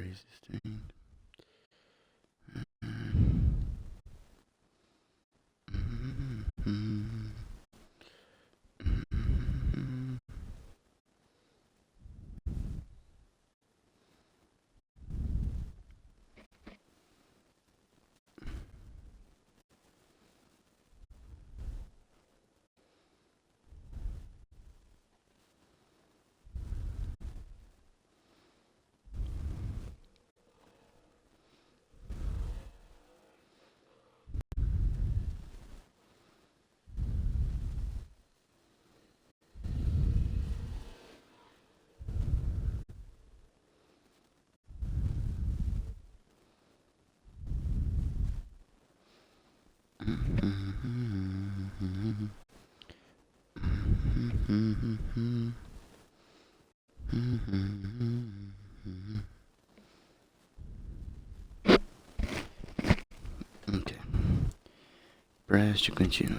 is this thing? Okay. Press to continue.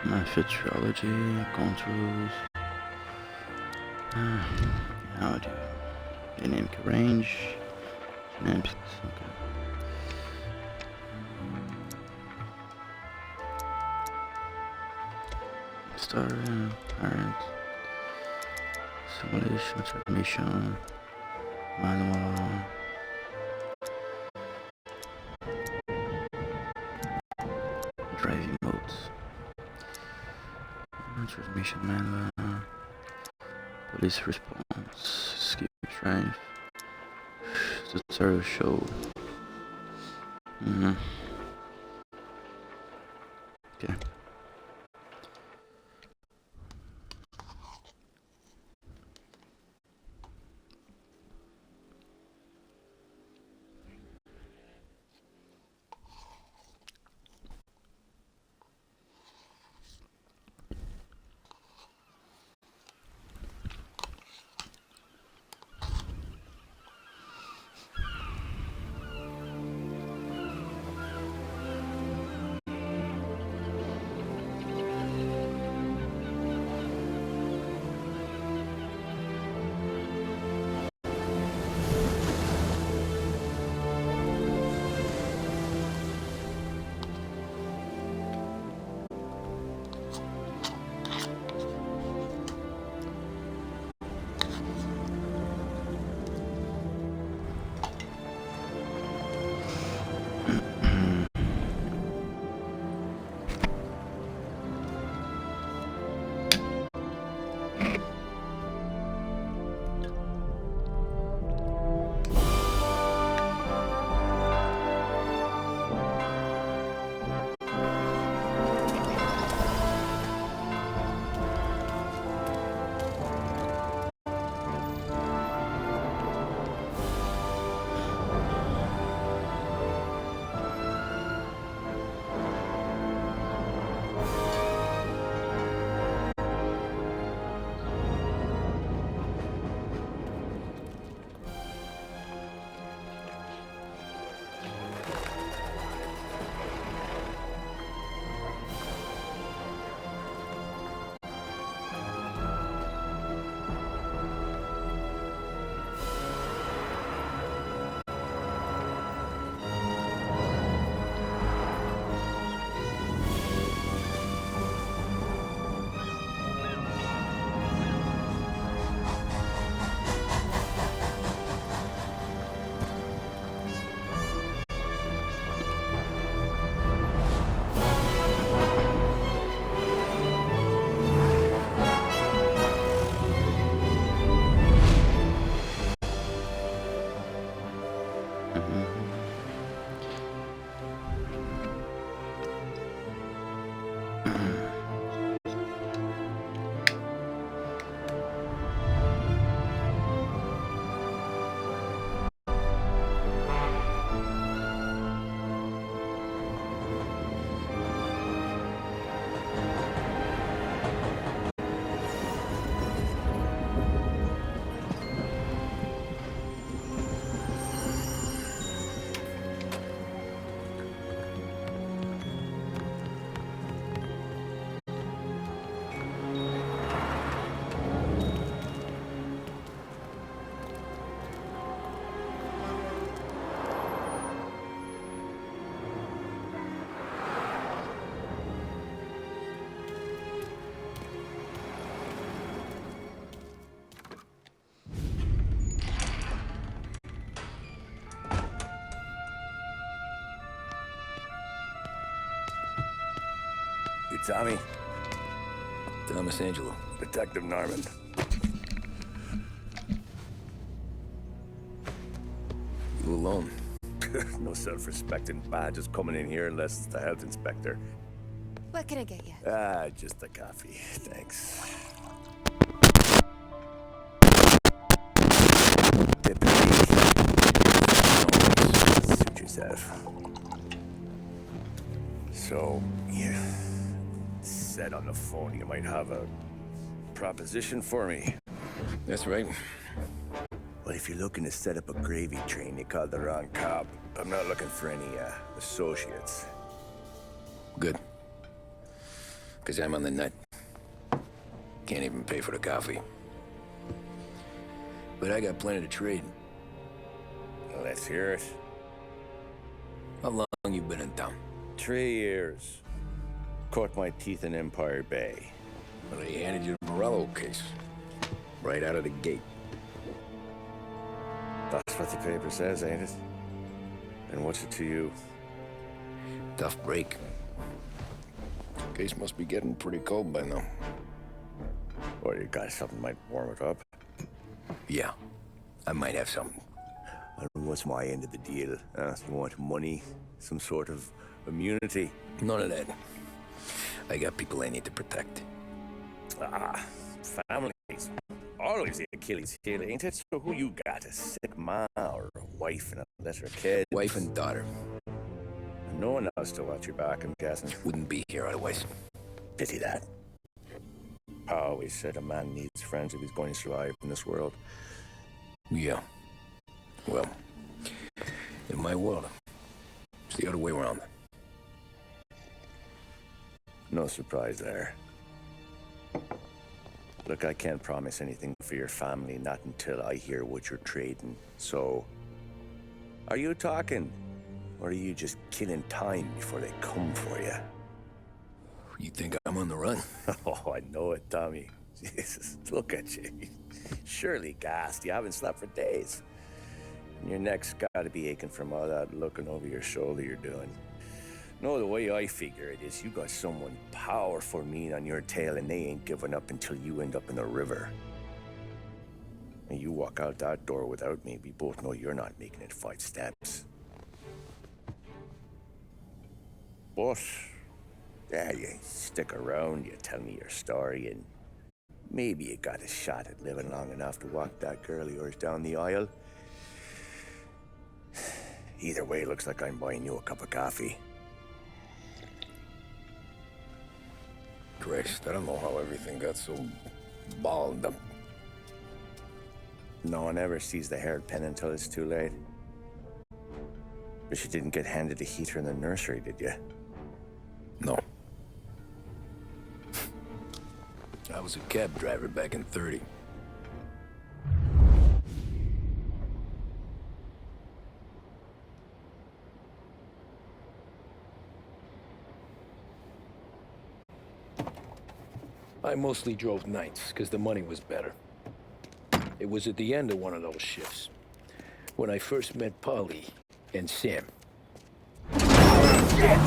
MAFIA trilogy, controls. How do dynamic range? Dynamics, okay. Start, parent, simulation, transmission, manual. Driving modes. Transmission manual. Police response. Skip drive. Tutorial show. Okay. Tommy. Thomas Angelo. Detective Norman. You alone? No self-respecting badges coming in here unless it's the health inspector. What can I get you? Just a coffee. Thanks. Suit yourself. So, you said on the phone you might have a proposition for me. That's right. Well, if you're looking to set up a gravy train, you called the wrong cop. I'm not looking for any, associates. Good. Because I'm on the nut. Can't even pay for the coffee. But I got plenty to trade. Let's hear it. How long you been in town? 3 years. Caught my teeth in Empire Bay. Well, they handed you the Morello case. Right out of the gate. That's what the paper says, ain't it? And what's it to you? Tough break. Case must be getting pretty cold by now. Or you got something might warm it up? Yeah, I might have something. And what's my end of the deal? You want money? Some sort of immunity? None of that. I got people I need to protect. Families. Always the Achilles heel, ain't it? So who you got? A sick ma or a wife and a lesser kid? Wife and daughter. And no one else to watch your back, I'm guessing. Wouldn't be here otherwise. Pity that. Pa always said a man needs friends if he's going to survive in this world. Yeah. Well, in my world, it's the other way around. No surprise there. Look, I can't promise anything for your family, not until I hear what you're trading. So, are you talking? Or are you just killing time before they come for you? You think I'm on the run? Oh, I know it, Tommy. Jesus, look at you. Surely gassed. You haven't slept for days. And your neck's gotta be aching from all that looking over your shoulder you're doing. No, the way I figure it is you got someone powerful mean on your tail and they ain't giving up until you end up in the river. And you walk out that door without me, we both know you're not making it 5 steps. But, yeah, you stick around, you tell me your story, and maybe you got a shot at living long enough to walk that girl of yours down the aisle. Either way, looks like I'm buying you a cup of coffee. Christ, I don't know how everything got so balled up. No one ever sees the hairpin until it's too late. But you didn't get handed a heater in the nursery, did you? No. I was a cab driver back in '30. I mostly drove nights, because the money was better. It was at the end of one of those shifts, when I first met Polly and Sam. Shit!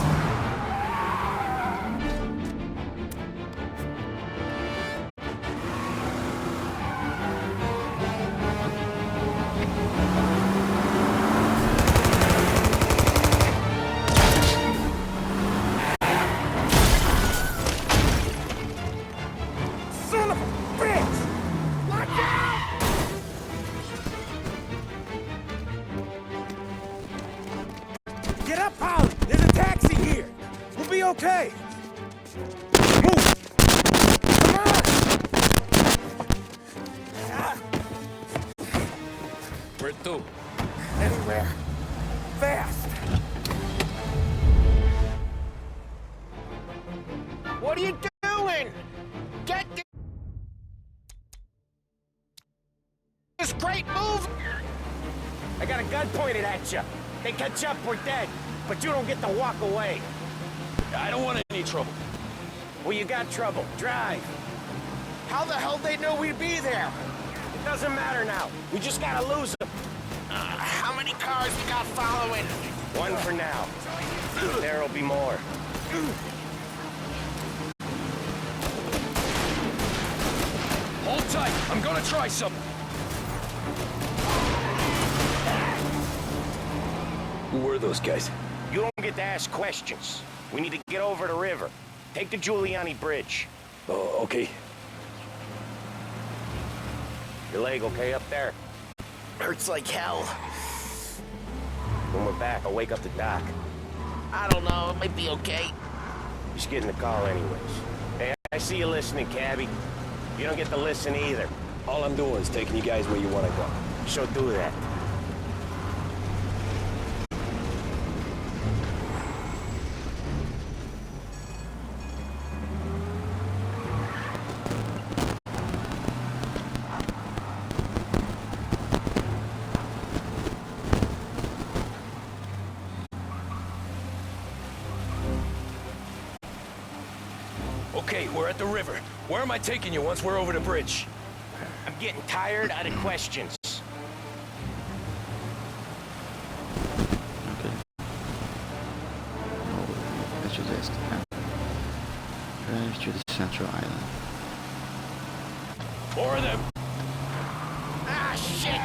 Get up, Polly! There's a taxi here! We'll be okay! Move! Come on! Where to? Anywhere. Fast! What are you doing? Get this great move! I got a gun pointed at you. They catch up, we're dead. But you don't get to walk away. I don't want any trouble. Well, you got trouble. Drive. How the hell they know we'd be there? It doesn't matter now. We just gotta lose them. How many cars we got following? One for now. There'll be more. tight. I'm gonna try something. Who were those guys? You don't get to ask questions. We need to get over the river. Take the Giuliani Bridge. Oh, okay. Your leg okay up there? Hurts like hell. When we're back, I'll wake up the doc. I don't know, it might be okay. Just getting the call anyways. Hey, I see you listening, cabbie. You don't get to listen either. All I'm doing is taking you guys where you want to go. So do that. Okay, we're at the river. Where am I taking you once we're over the bridge? I'm getting tired of the questions. Okay. Let's do this. Drive to the central island. More of them. Ah, shit!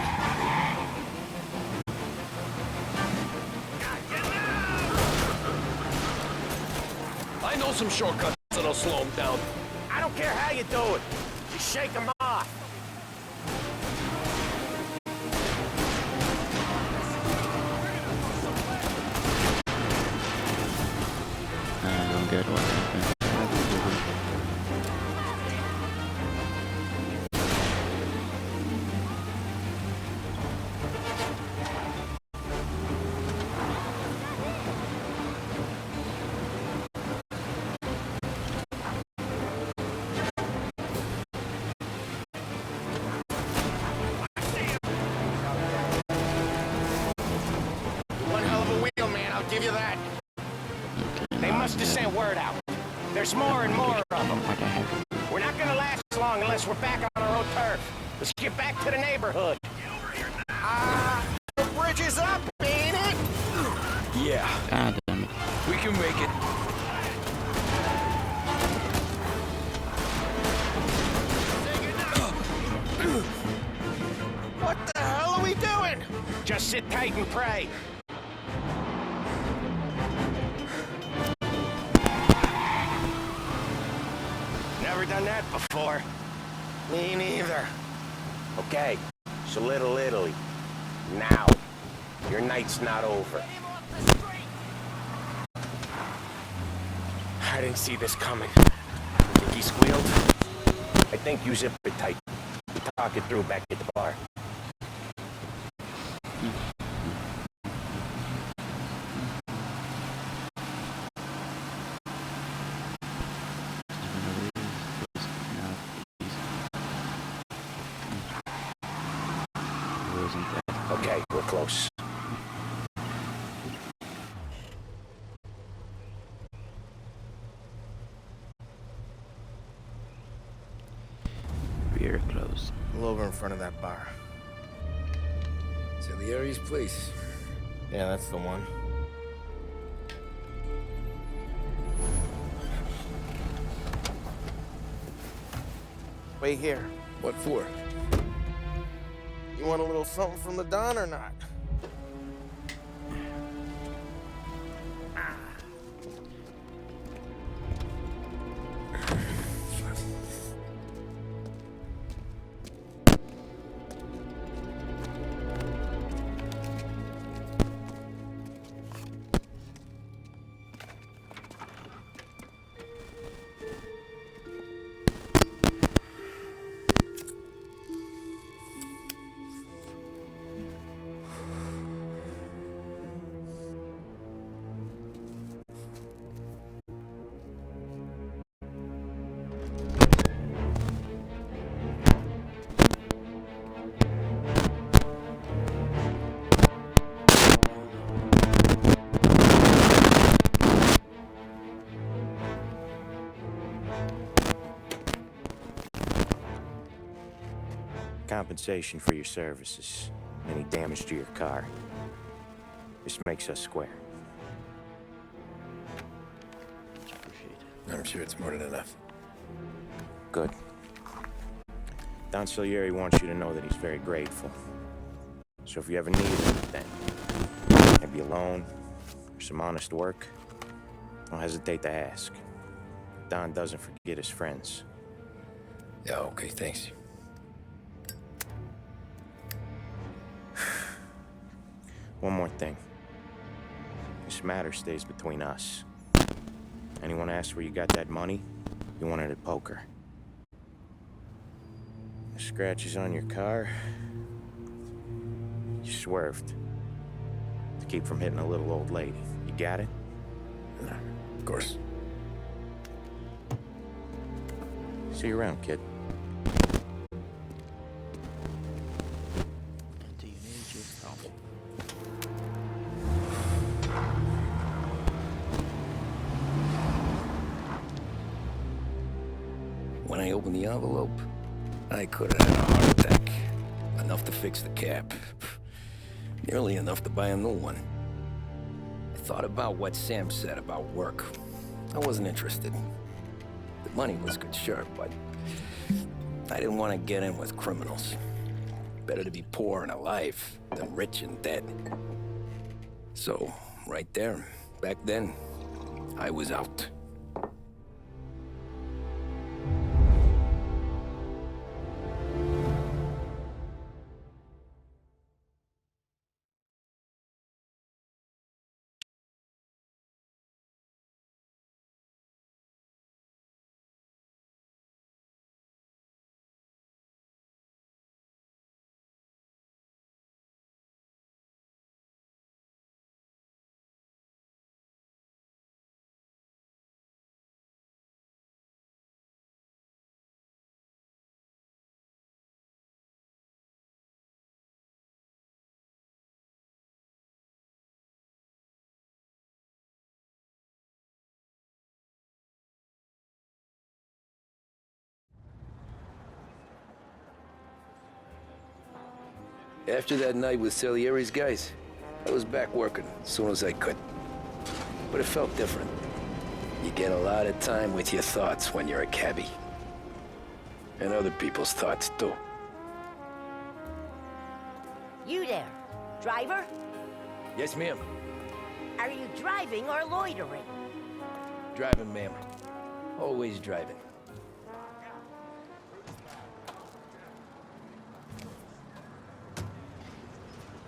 I know some shortcuts that'll slow them down. I don't care how you do it. Just shake them off. I don't get what happened. One hell of a wheel, man, I'll give you that. Okay, They now must have I'm sent word out. There's more and more of them. What the heck? We're not gonna last long unless we're back on our own turf. Let's get back to the neighborhood. The bridge is up, ain't it? Yeah, God damn it. we can make it. What the hell are we doing? Just sit tight and pray. Never done that before. Me neither. Okay, so Little Italy. Now. Your night's not over. I didn't see this coming. Think he squealed? I think you zip it tight. We talk it through back at the bar. Okay, we're close. We're close. Pull over in front of that bar. Salieri's place. Yeah, that's the one. Wait here. What for? You want a little something from the Don or not? Compensation for your services. Any damage to your car. This makes us square. I'm sure it's more than enough. Good. Don Salieri wants you to know that he's very grateful. So if you ever need anything, maybe a loan or some honest work, don't hesitate to ask. Don doesn't forget his friends. Yeah, okay, thanks. One more thing. This matter stays between us. Anyone asks where you got that money, you won it at poker. The scratches on your car, you swerved to keep from hitting a little old lady. You got it? Of course. See you around, kid. Do you need your stuff? When I opened the envelope, I could have had a heart attack. Enough to fix the cap. Nearly enough to buy a new one. I thought about what Sam said about work. I wasn't interested. The money was good, sure, but I didn't want to get in with criminals. Better to be poor and alive than rich and dead. So, right there, back then, I was out. After that night with Salieri's guys, I was back working as soon as I could. But it felt different. You get a lot of time with your thoughts when you're a cabbie. And other people's thoughts, too. You there, driver? Yes, ma'am. Are you driving or loitering? Driving, ma'am. Always driving.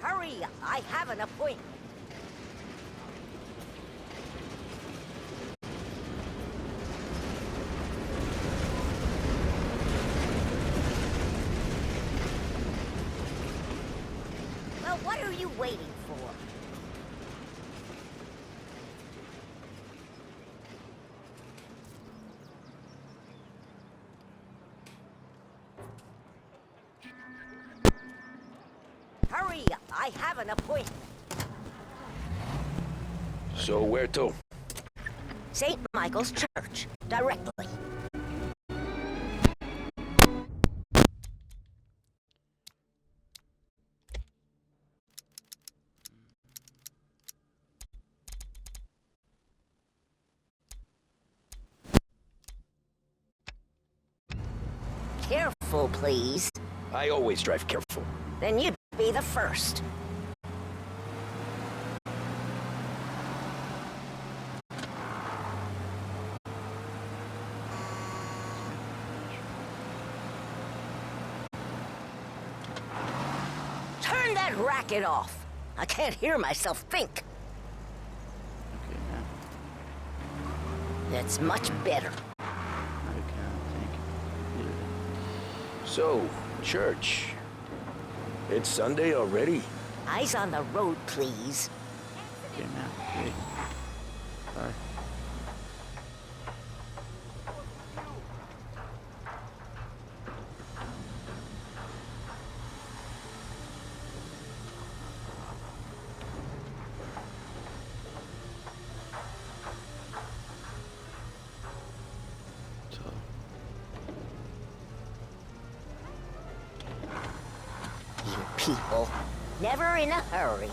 Hurry, I have an appointment. Well, what are you waiting for? Hurry, I have an appointment. So where to? St. Michael's Church, directly. Careful, please. I always drive careful. Then you'd be the first. Turn that racket off. I can't hear myself think. Okay, now. That's much better. Okay, thank you. So, church. It's Sunday already? Eyes on the road, please. Okay, now. Okay. Bye. So, You people. Never in a hurry.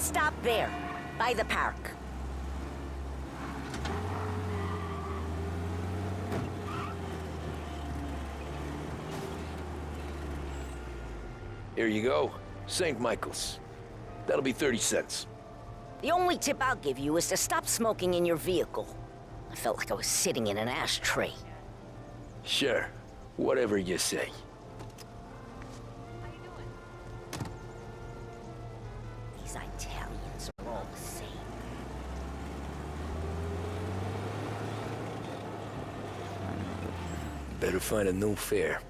stop there, by the park. Here you go. St. Michael's. That'll be 30 cents. The only tip I'll give you is to stop smoking in your vehicle. I felt like I was sitting in an ashtray. Sure. Whatever you say. These Italians are all the same. Better find a new fare.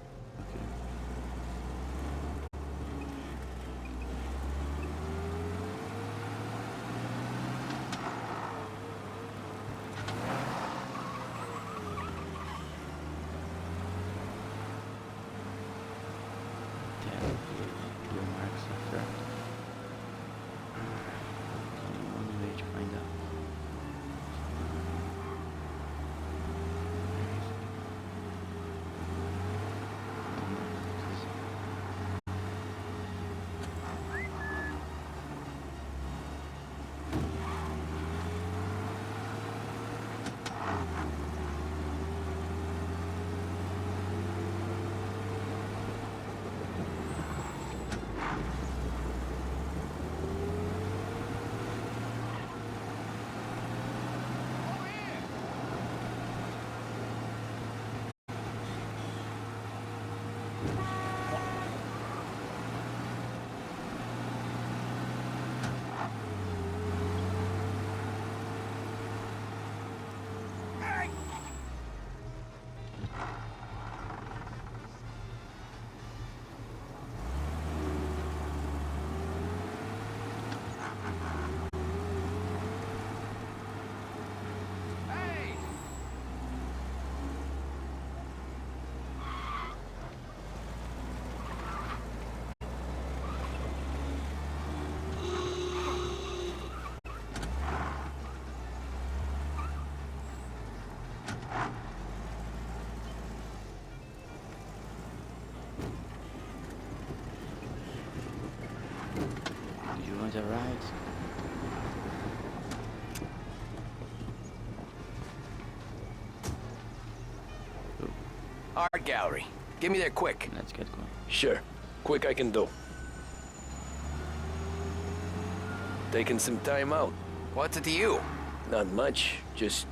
You want a ride? Art gallery. Get me there quick. Let's get going. Sure. Quick I can do. Taking some time out. What's it to you? Not much. Just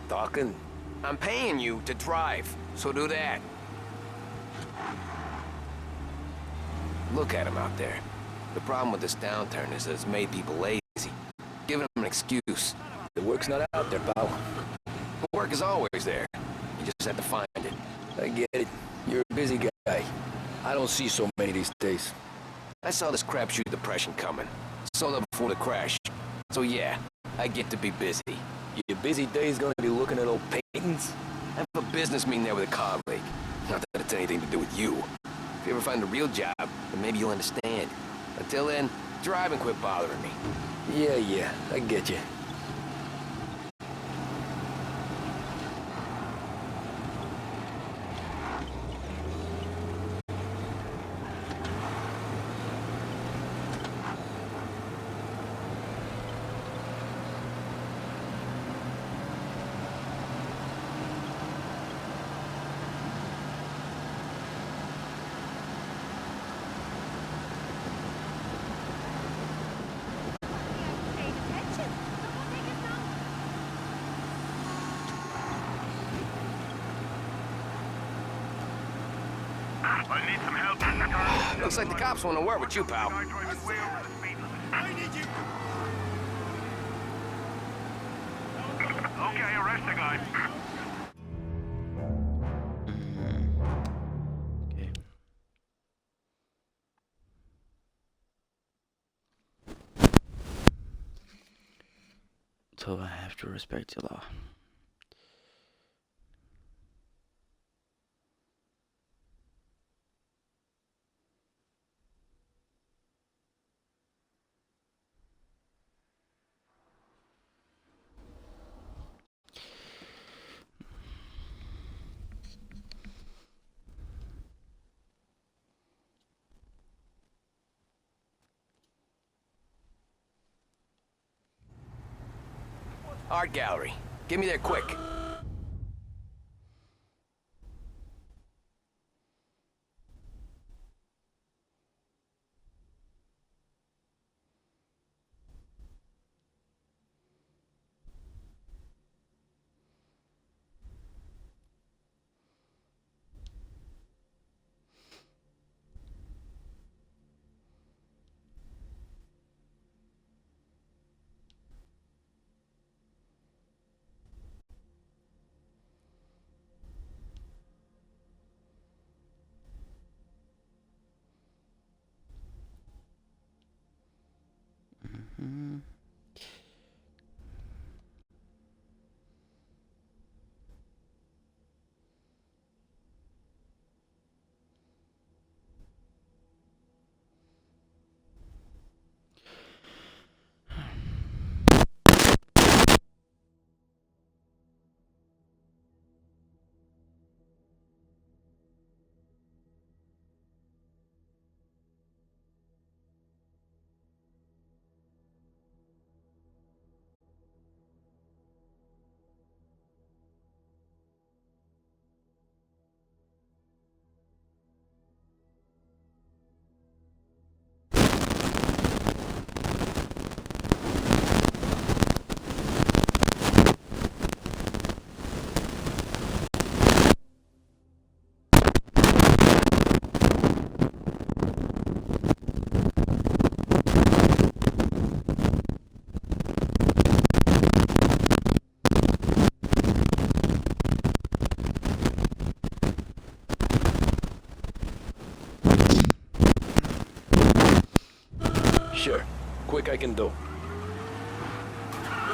talking. I'm paying you to drive, so do that. Look at him out there. The problem with this downturn is that it's made people lazy. Giving them an excuse. The work's not out there, pal. The work is always there. You just have to find it. I get it. You're a busy guy. I don't see so many these days. I saw this crapshoot depression coming. Saw that before the crash. So yeah, I get to be busy. Your busy day's gonna be looking at old paintings? I have a business meeting there with a colleague. Not that it's anything to do with you. If you ever find a real job, then maybe you'll understand. Until then, drive and quit bothering me. Yeah, I get you. I need some help. Looks like the cops want to work with you, pal. Okay, arrest the guy. Okay. So I have to respect the law. Art gallery. Get me there quick. Sure. Quick I can do.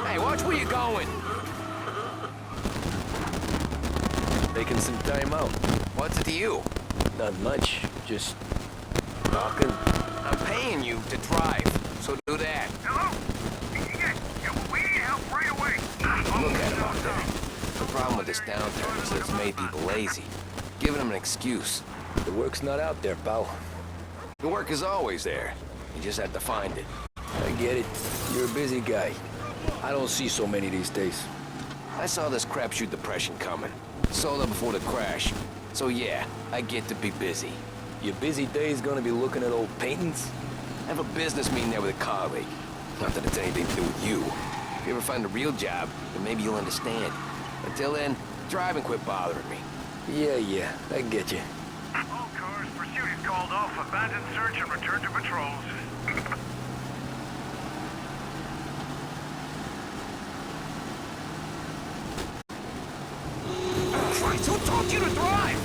Hey, watch where you're going. Taking some time out. What's it to you? Not much. Just talking. I'm paying you to drive, so do that. Hello? Yeah, we need help right away. Look at him out there. The problem with this downturn is that it's made people lazy. Giving them an excuse. The work's not out there, pal. The work is always there. You just have to find it. I get it. You're a busy guy. I don't see so many these days. I saw this crapshoot depression coming. Sold up before the crash. So yeah, I get to be busy. Your busy day's gonna be looking at old paintings? I have a business meeting there with a colleague. Not that it's anything to do with you. If you ever find a real job, then maybe you'll understand. Until then, drive and quit bothering me. Yeah, I get you. All cars, pursuit is called off. Abandon search and return to patrols. Christ, who taught you to drive?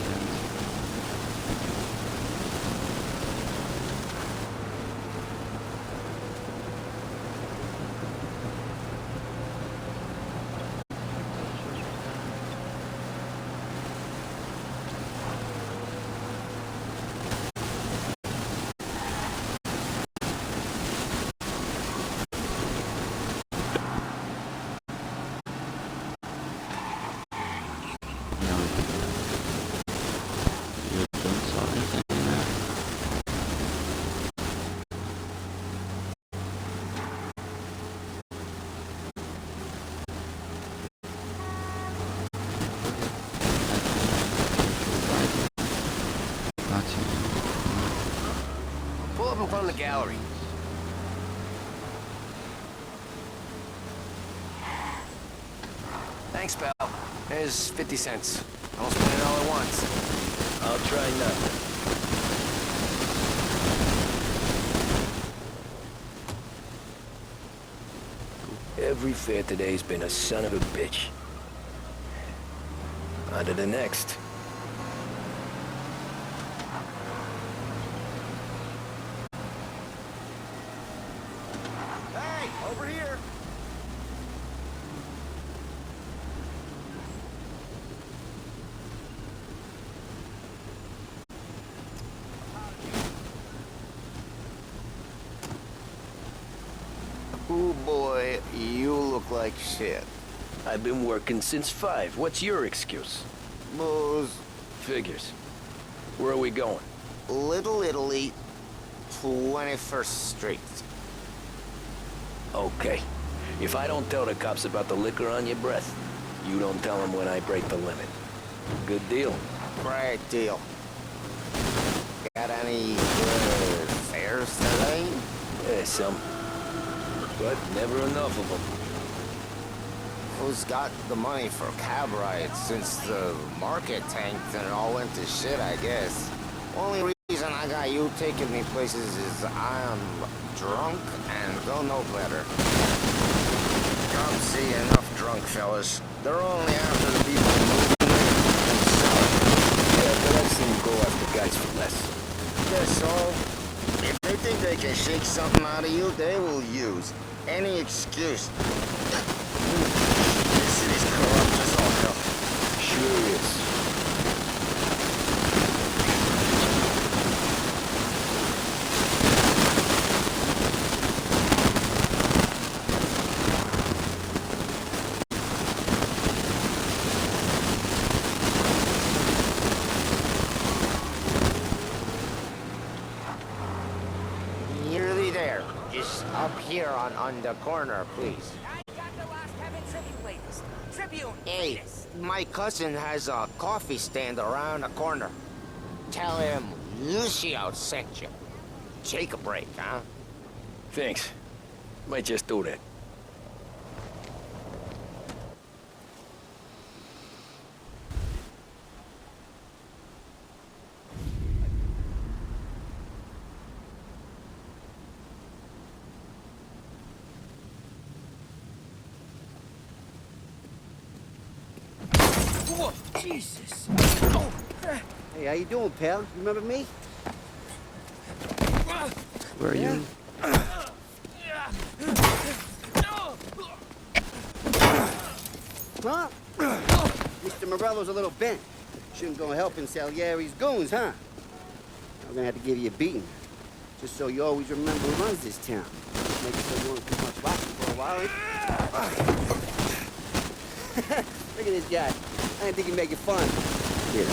Pull up in front of the gallery. Thanks, pal. There's 50 cents. I won't spend it all at once. I'll try not to. Every fare today's been a son of a bitch. On to the next. Hey, over here. Ooh, boy, you look like shit. I've been working since 5. What's your excuse? Booze, Figures. Where are we going? Little Italy, 21st Street. Okay. If I don't tell the cops about the liquor on your breath, you don't tell them when I break the limit. Good deal. Great deal. Got any fares today? Yeah, some. But never enough of them. Who's got the money for cab rides since the market tanked and it all went to shit, I guess? Only reason I got you taking me places is I'm drunk and don't know better. Come see enough drunk fellas. They're only after the people moving and selling. Yeah, but I've seen them go after guys for less. Guess so. If they think they can shake something out of you, they will use any excuse. This city's corrupt as all hell. Sure is. Nearly there. Just up here on the corner, please. Hey, my cousin has a coffee stand around the corner. Tell him Lucio sent you. Take a break, huh? Thanks. Might just do that. Whoa, Jesus. Hey, how you doing, pal? You remember me? Where are you? Huh? Mr. Morello's a little bent. Shouldn't go helping Salieri's goons, huh? I'm gonna have to give you a beating. Just so you always remember who runs this town. Make it so you won't do much watching for a while. Look at this guy. I didn't think he'd make it fun. Here.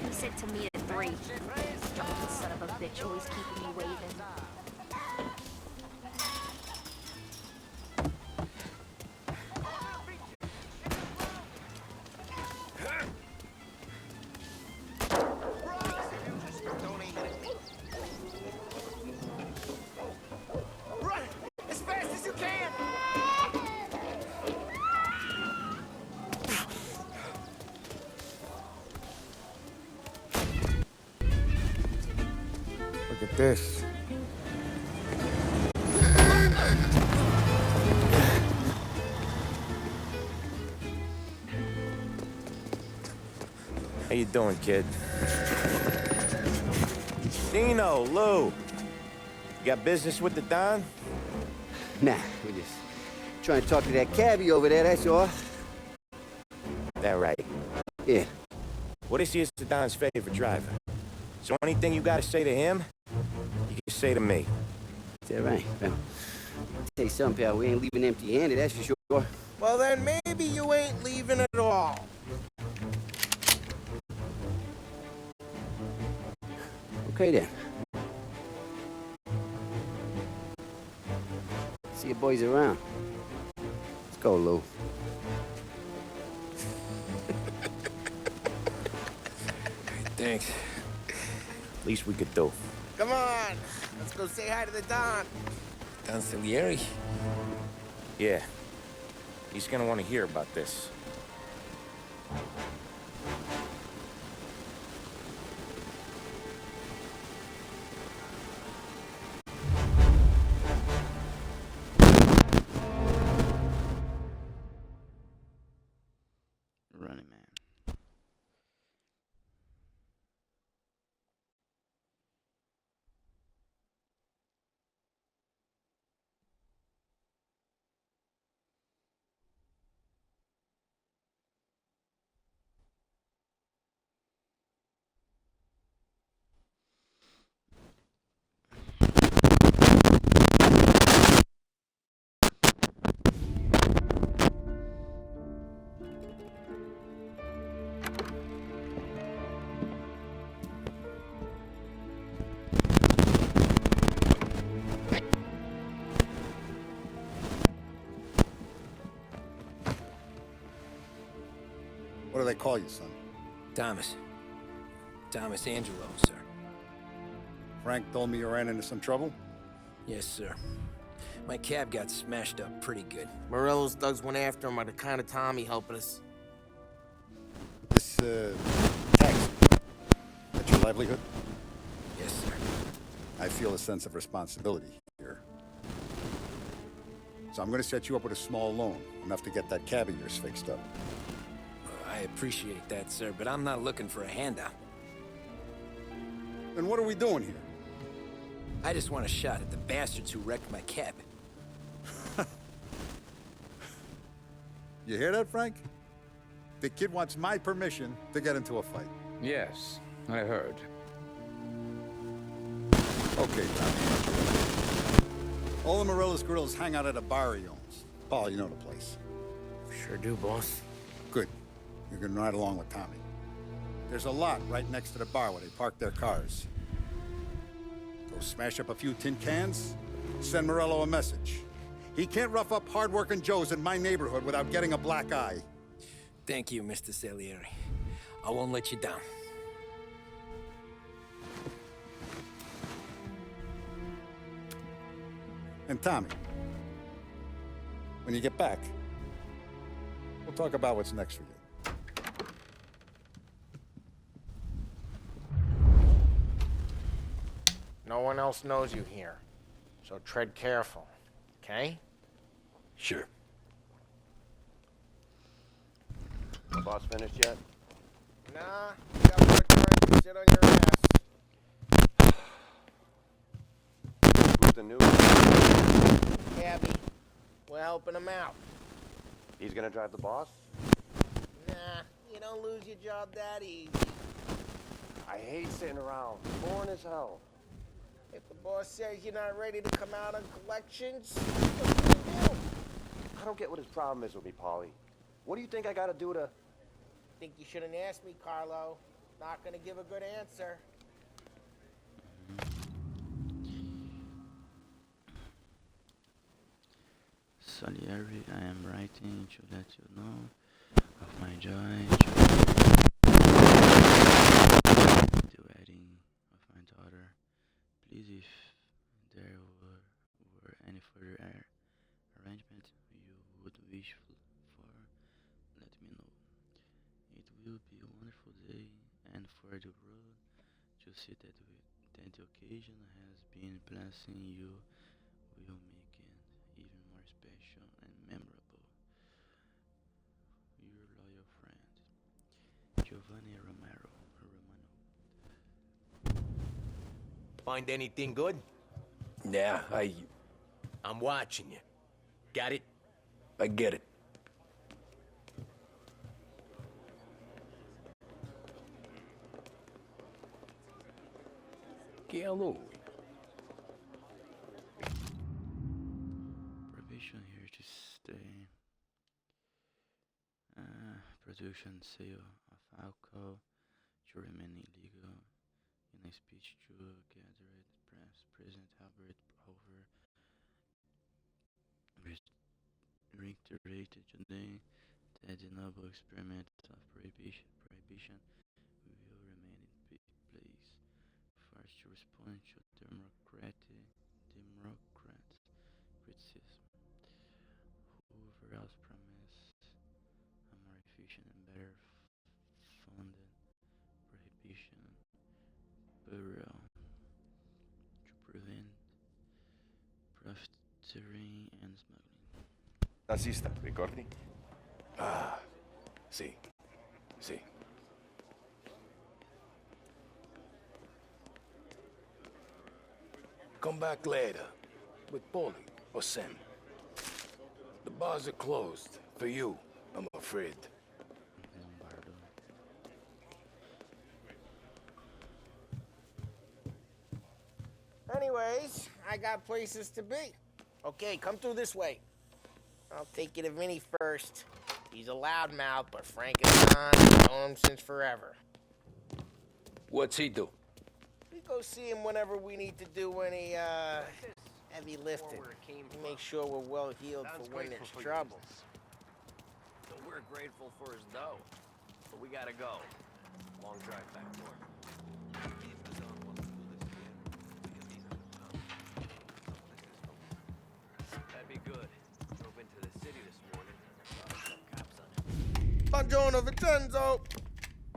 He said to me at 3. Son of a bitch, always keeping me waiting. Run as fast as you can! Look at this. How you doing, kid? Dino, Lou. You got business with the Don? Nah, we're just trying to talk to that cabbie over there, that's all. That right. Yeah. What is he as the Don's favorite driver? So anything you gotta say to him, you can say to me. Is that right? Well, tell you something, pal, we ain't leaving empty-handed, that's for sure. Well, then maybe you ain't leaving at all. Okay, then. See you boys around. Let's go, Lou. Thanks. Least we could do. Come on, let's go say hi to the Don. Don Salieri? Yeah, he's gonna want to hear about this. Running Man. What do they call you, son? Thomas. Thomas Angelo, sir. Frank told me you ran into some trouble? Yes, sir. My cab got smashed up pretty good. Morello's thugs went after him by the kind of Tommy helping us. This, taxi, that's your livelihood? Yes, sir. I feel a sense of responsibility here. So I'm gonna set you up with a small loan, enough to get that cab of yours fixed up. I appreciate that, sir, but I'm not looking for a handout. Then what are we doing here? I just want a shot at the bastards who wrecked my cab. You hear that, Frank? The kid wants my permission to get into a fight. Yes, I heard. Okay, Tommy. All the Morello's grills hang out at a bar he owns. Paul, you know the place. Sure do, boss. Good. You can ride along with Tommy. There's a lot right next to the bar where they park their cars. Go smash up a few tin cans, send Morello a message. He can't rough up hard-working Joes in my neighborhood without getting a black eye. Thank you, Mr. Salieri. I won't let you down. And Tommy, when you get back, we'll talk about what's next for you. No one else knows you here, so tread careful, okay? Sure. The boss finished yet? Nah, you got more time to sit on your ass. Who's the new? Cabby, we're helping him out. He's gonna drive the boss? Nah, you don't lose your job that easy. I hate sitting around. Boring as hell. If the boss says you're not ready to come out on collections, what are you gonna do? I don't get what his problem is with me, Paulie. What do you think I gotta do to... Think you shouldn't ask me, Carlo. Not gonna give a good answer. Salieri, I am writing to let you know of my joy the wedding of my daughter. Please, if there were any further arrangement you would wish for, let me know. It will be a wonderful day, and for the road to see that the occasion has been blessing you will make it even more special and memorable. Your loyal friend, Giovanni Romano. Find anything good? Yeah, I'm watching you. Got it? I get it. Che è lui? Prohibition here to stay. Production sale of alcohol to remain illegal. In a speech to gathered press, President Albert Hoover reiterated today that the noble experiment of prohibition will remain in place. First, to respond to Democrats' criticism. Hoover also promised a more efficient and better funded prohibition bureau to prevent profiteering and smuggling. Nazista, ricordi? Ah, sì. Sì. Come back later. With Paulie or Sam. The bars are closed. For you, I'm afraid. Lombardo. Anyways, I got places to be. Okay, come through this way. I'll take you to Vinny first. He's a loudmouth, but Frank is on. I've known him since forever. What's he do? We go see him whenever we need to do any, heavy lifting. Make sure we're well healed for when there's trouble. So we're grateful for his dough. gotta go. Long drive back north. That'd be good. Drove into the city this morning. Some cops on him. Buongiorno, Vincenzo!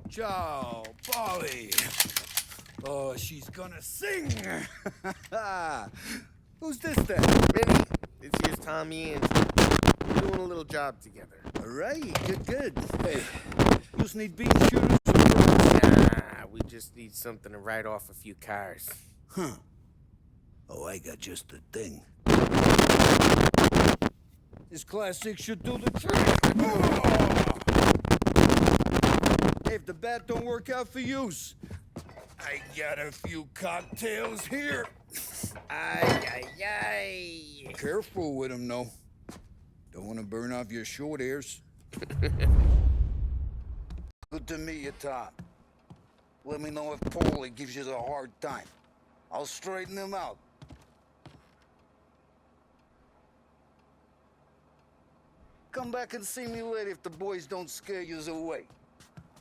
Ciao, Polly. Oh, she's gonna sing. Who's this then? Vinny, this here's Tommy and we're doing a little job together. All right, good. Hey, you just need bean shooters or drugs? Nah, we just need something to write off a few cars. Huh. Oh, I got just the thing. This Class 6 should do the trick. Hey, if the bat don't work out for use, I got a few cocktails here. Ay. Careful with them, though. Don't want to burn off your short hairs. Good to meet you, Tom. Let me know if Paulie gives you the hard time. I'll straighten him out. Come back and see me later if the boys don't scare you away.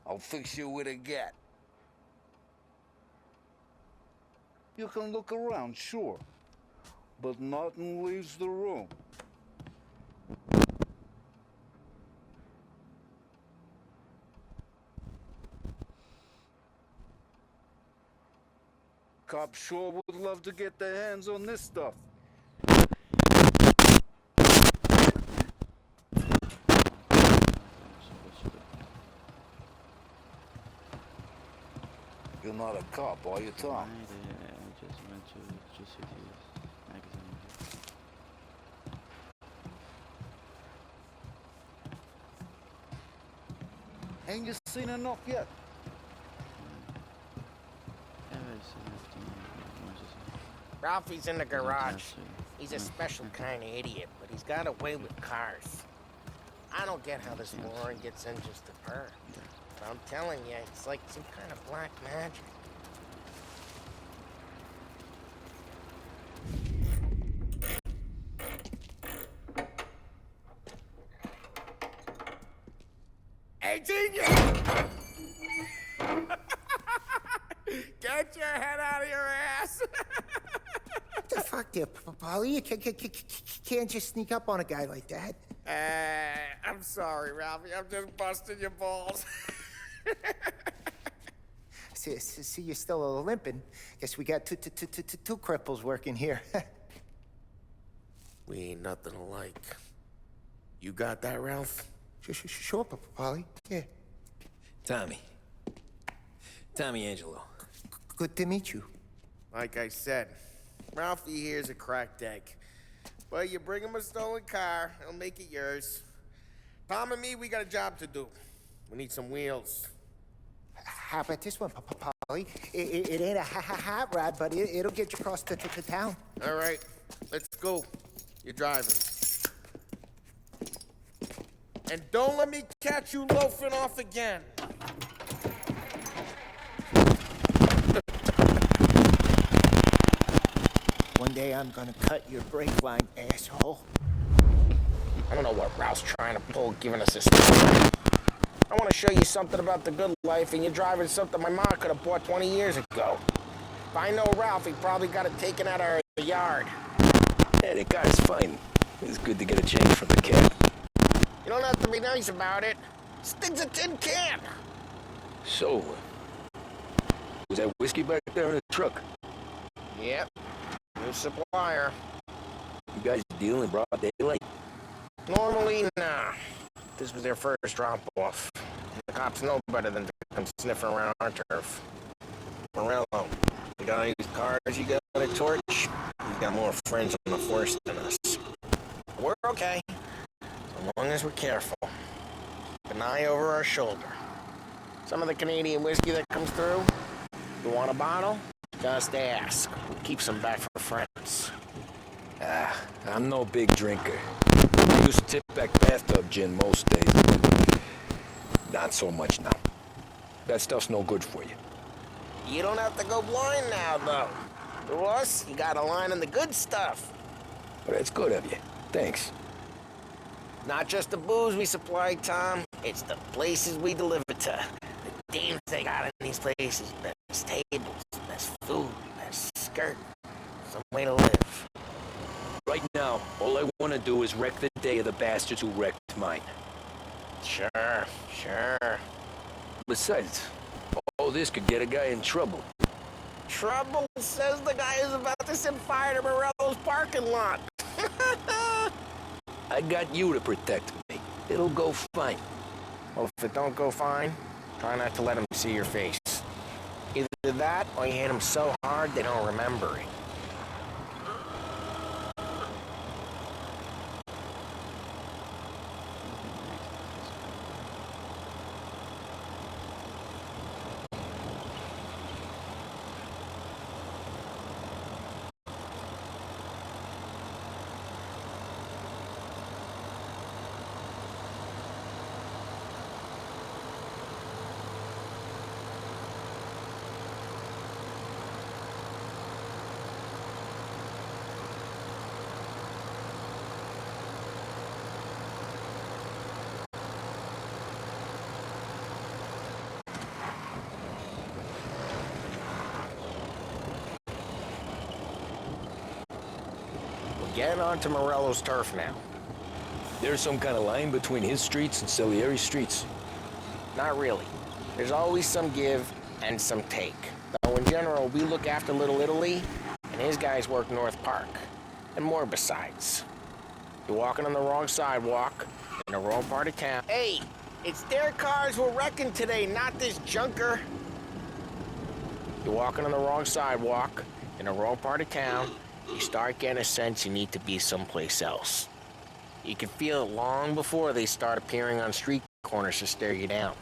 I'll fix you with a gat. You can look around, sure. But nothing leaves the room. Cops sure would love to get their hands on this stuff. You're not a cop, are you, Tom? I just went to see this magazine. Ain't you seen enough yet? Yeah, I see everything I want to see. Ralphie's in the garage. He's a Yeah. special kind of idiot, but he's got a way with cars. I don't get how this Lauren gets in just to her. But I'm telling you, it's like some kind of black magic. Hey, genius! Get your head out of your ass! What the fuck there, Polly? You can't just sneak up on a guy like that. I'm sorry, Ralphie. I'm just busting your balls. See, you're still limping. Guess we got two cripples working here. We ain't nothing alike. You got that, Ralph? Sure, Polly. Yeah. Tommy Angelo. Good to meet you. Like I said, Ralphie here's a cracked egg. But you bring him a stolen car, he'll make it yours. Tom and me, we got a job to do. We need some wheels. How about this one, Polly? It ain't a hot rod, but it'll get you across to town. All right, let's go. You're driving. And don't let me catch you loafing off again. One day I'm gonna cut your brake line, asshole. I don't know what Ralph's trying to pull, giving us this stuff. I want to show you something about the good life, and you're driving something my mom could have bought 20 years ago. If I know Ralph, he probably got it taken out of our yard. Yeah, the car's fine. It's good to get a change from the cab. You don't have to be nice about it. This thing's a tin can. So, was that whiskey back there in the truck? Yep. New supplier. You guys deal in broad daylight? Normally, nah. This was their first drop-off. The cops know better than to come sniffing around our turf. Morello, you got any cars you got a torch? He's got more friends on the force than us. We're okay. As long as we're careful. Keep an eye over our shoulder. Some of the Canadian whiskey that comes through, you want a bottle? Just ask. We'll keep some back for friends. I'm no big drinker. I used to tip back bathtub gin most days. Not so much now. That stuff's no good for you. You don't have to go blind now, though. To us, you got a line on the good stuff. Well, that's good of you. Thanks. Not just the booze we supply, Tom. It's the places we deliver to. The dames they got in these places. Best tables, best food, best skirt. Some way to live. Right now, all I want to do is wreck the day of the bastards who wrecked mine. Sure. Besides, all this could get a guy in trouble. Trouble, says the guy who's about to set fire to Morello's parking lot. I got you to protect me. It'll go fine. Well, if it don't go fine, try not to let them see your face. Either that, or you hit them so hard they don't remember it. Getting onto Morello's turf now. There's some kind of line between his streets and Salieri's streets. Not really. There's always some give and some take. Though in general, we look after Little Italy, and his guys work North Park. And more besides. You're walking on the wrong sidewalk, in the wrong part of town. Hey, it's their cars we're wrecking today, not this junker. You're walking on the wrong sidewalk, in the wrong part of town. You start getting a sense you need to be someplace else. You can feel it long before they start appearing on street corners to stare you down.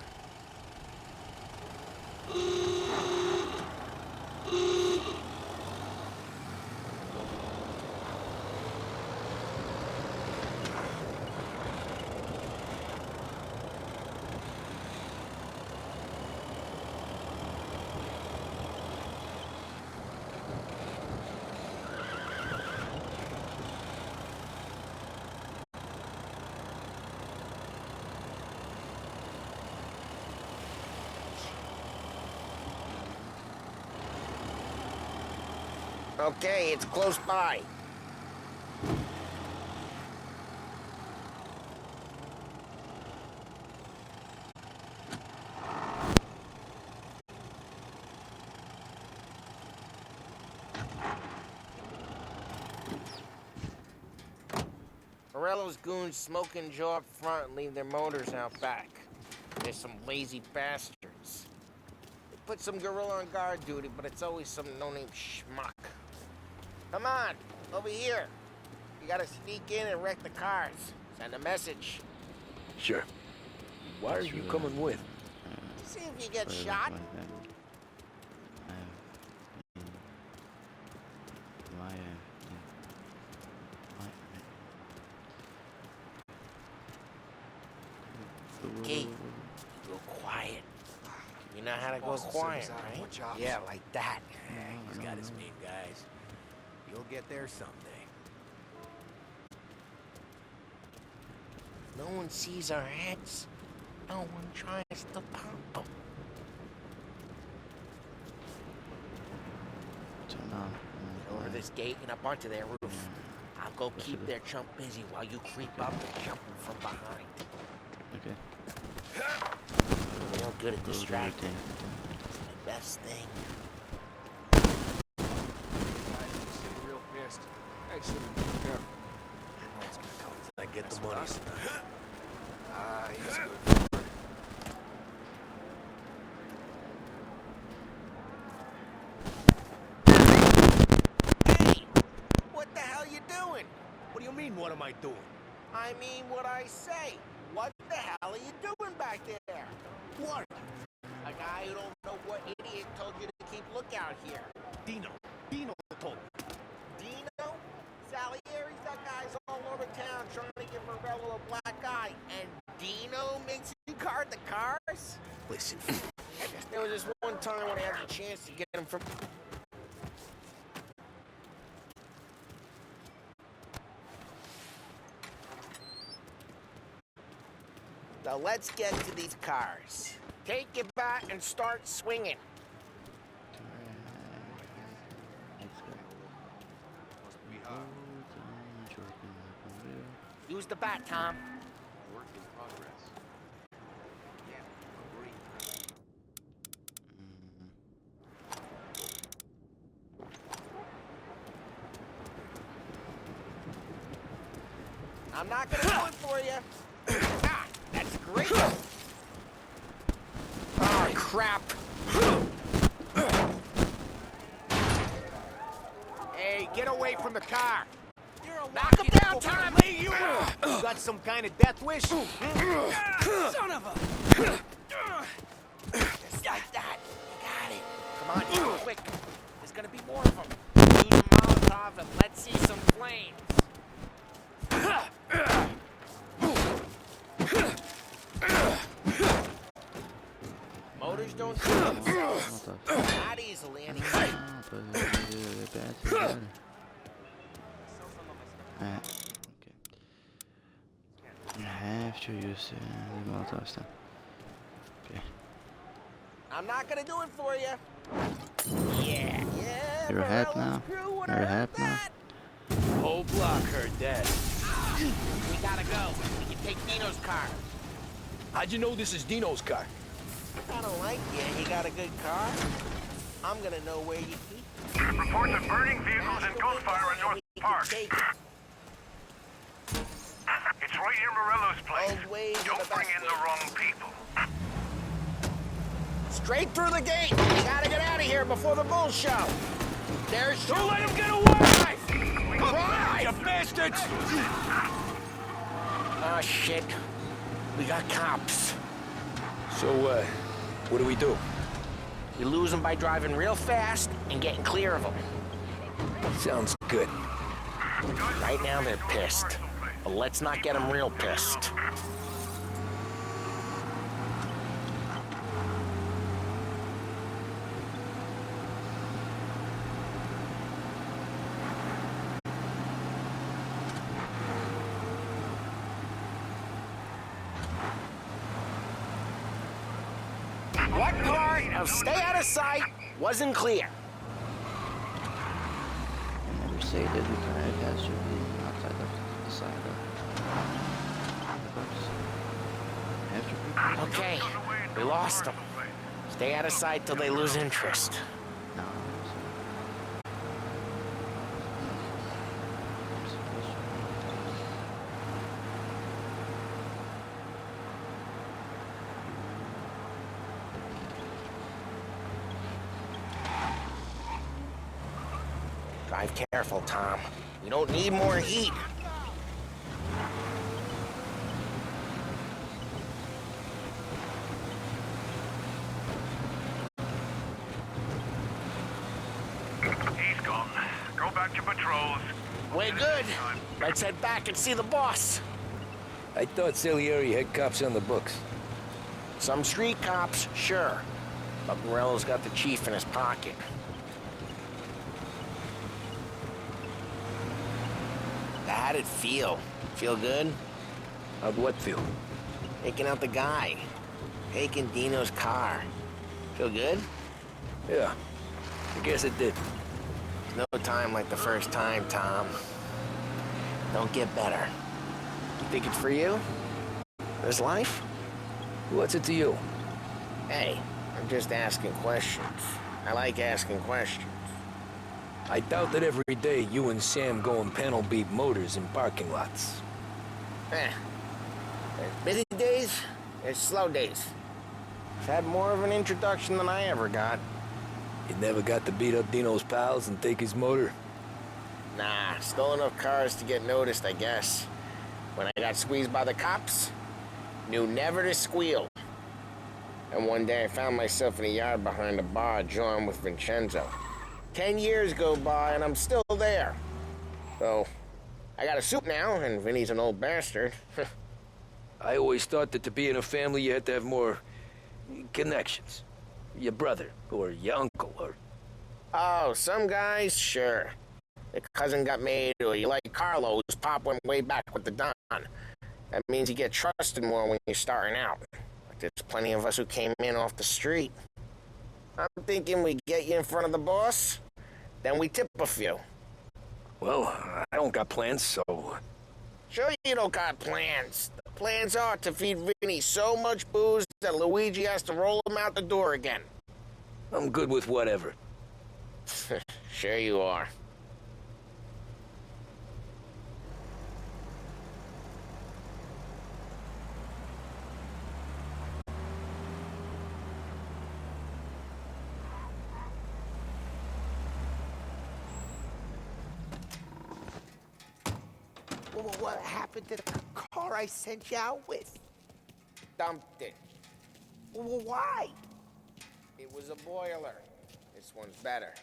Okay, it's close by. Morello's goons smoke and Joe up front and leave their motors out back. They're some lazy bastards. They put some gorilla on guard duty, but it's always some no-name schmuck. Come on, over here. You gotta sneak in and wreck the cars. Send a message. Sure. Why are you coming with? See if you get shot. Okay, go quiet. You know how to go quiet, right? Yeah, like that. He's got his main guys. You'll get there someday. No one sees our heads. No one tries to pump them. Over this gate and up onto their roof. I'll go keep their chump busy while you creep up and jump them from behind. Okay. Real good at distracting. It's my best thing. Real pissed. Actually, yeah. It's gonna come as I get the money. He's good. Hey! What the hell you doing? What do you mean, what am I doing? I mean what I say. What the hell are you doing back there? What? A guy who don't know what idiot told you to keep lookout here. Dino told me. Dino? Salieri's got guys all over town trying to give Morello a black eye, and Dino makes you guard the cars? Listen. There was this one time when I had the chance to get him from... Now let's get to these cars. Take your bat and start swinging. Use the bat, Tom. Work in progress. Yeah, agree. I'm not gonna do it for you. Ah, that's great. Oh, crap. Hey, get away from the car. Knock him down, Tom! You got some kind of death wish? Son of a... Just like that. You got it. Come on, quick. There's gonna be more of them. Use a Molotov and let's see some flames. Motors don't kill themselves. Not easily, anyway. Okay. You have to use the Molotov stuff. Okay. I'm not gonna do it for you. Yeah. You're a hat now. You're a hat now. Whole block heard that. We gotta go. We can take Dino's car. How'd you know this is Dino's car? I don't like you. You got a good car. I'm gonna know where you keep it. Reports of burning vehicles and gunfire in North Park. It's right near Morello's place. Don't bring in the wrong people. Straight through the gate. You gotta get out of here before the bull show. There's... Don't let him get away! Drive, you bastards! Oh, shit. We got cops. So, what do we do? You lose them by driving real fast and getting clear of them. Sounds good. Right now they're pissed. But let's not get them real pissed. What part of stay out of sight wasn't clear? I never say that the car has to be outside of the side of the box. Have to be. Okay, we lost them. Stay out of sight till they lose interest. No. Drive careful, Tom. You don't need more heat. He's gone. Go back to patrols. Way good. Let's head back and see the boss. I thought Salieri had cops on the books. Some street cops, sure. But Morello's got the chief in his pocket. How'd it feel? Feel good? How'd what feel? Taking out the guy. Taking Dino's car. Feel good? Yeah, I guess it did. No time like the first time, Tom. Don't get better. You think it's for you? This life? What's it to you? Hey, I'm just asking questions. I like asking questions. I doubt that every day you and Sam go and panel beat motors in parking lots. There's busy days, there's slow days. I've had more of an introduction than I ever got. You never got to beat up Dino's pals and take his motor? Nah, stole enough cars to get noticed, I guess. When I got squeezed by the cops, knew never to squeal. And one day I found myself in a yard behind a bar drawing with Vincenzo. 10 years go by and I'm still there. So, I got a suit now, and Vinny's an old bastard. I always thought that to be in a family you had to have more connections. Your brother, or your uncle, or... Oh, some guys, sure. The cousin got made, or you like Carlos, Pop went way back with the Don. That means you get trusted more when you're starting out. Like there's plenty of us who came in off the street. I'm thinking we get you in front of the boss, then we tip a few. Well, I don't got plans, so... Sure you don't got plans. The plans are to feed Vinny so much booze that Luigi has to roll him out the door again. I'm good with whatever. Sure you are. What happened to the car I sent you out with? Dumped it. Why? It was a boiler. This one's better.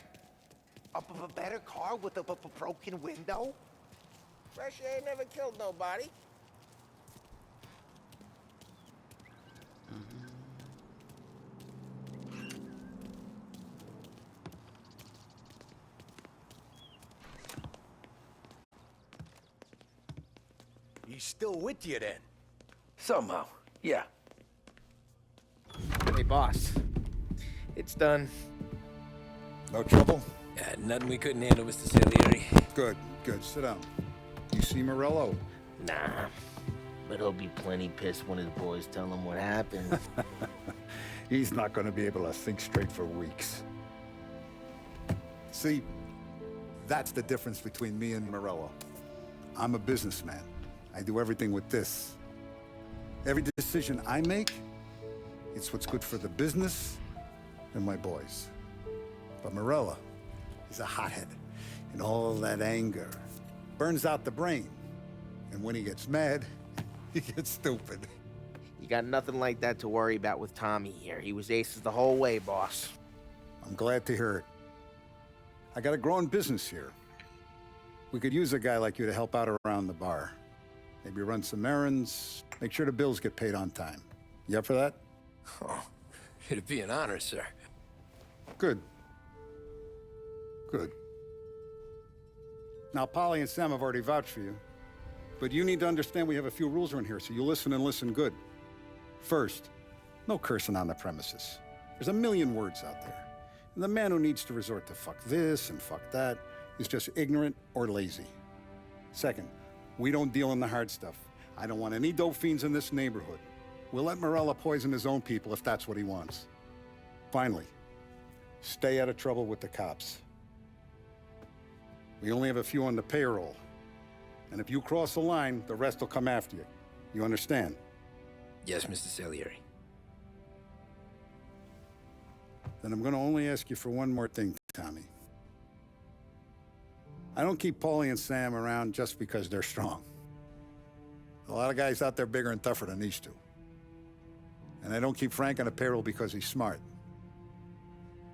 A better car with a broken window? Fresh air never killed nobody. He's still with you then? Somehow, yeah. Hey, boss. It's done. No trouble? Yeah, nothing we couldn't handle, Mr. Salieri. Good, good. Sit down. You see Morello? Nah. But he'll be plenty pissed when his boys tell him what happened. He's not going to be able to think straight for weeks. See, that's the difference between me and Morello. I'm a businessman. I do everything with this. Every decision I make, it's what's good for the business and my boys. But Morello, he's a hothead. And all that anger burns out the brain. And when he gets mad, he gets stupid. You got nothing like that to worry about with Tommy here. He was aces the whole way, boss. I'm glad to hear it. I got a growing business here. We could use a guy like you to help out around the bar. Maybe run some errands, make sure the bills get paid on time. You up for that? Oh, it'd be an honor, sir. Good. Good. Now, Polly and Sam have already vouched for you. But you need to understand we have a few rules around here, so you listen and listen good. First, no cursing on the premises. There's a million words out there. And the man who needs to resort to fuck this and fuck that is just ignorant or lazy. Second, we don't deal in the hard stuff. I don't want any dope fiends in this neighborhood. We'll let Morella poison his own people if that's what he wants. Finally, stay out of trouble with the cops. We only have a few on the payroll. And if you cross the line, the rest will come after you. You understand? Yes, Mr. Salieri. Then I'm going to only ask you for one more thing, Tommy. I don't keep Paulie and Sam around just because they're strong. A lot of guys out there bigger and tougher than these two. And I don't keep Frank on the payroll because he's smart.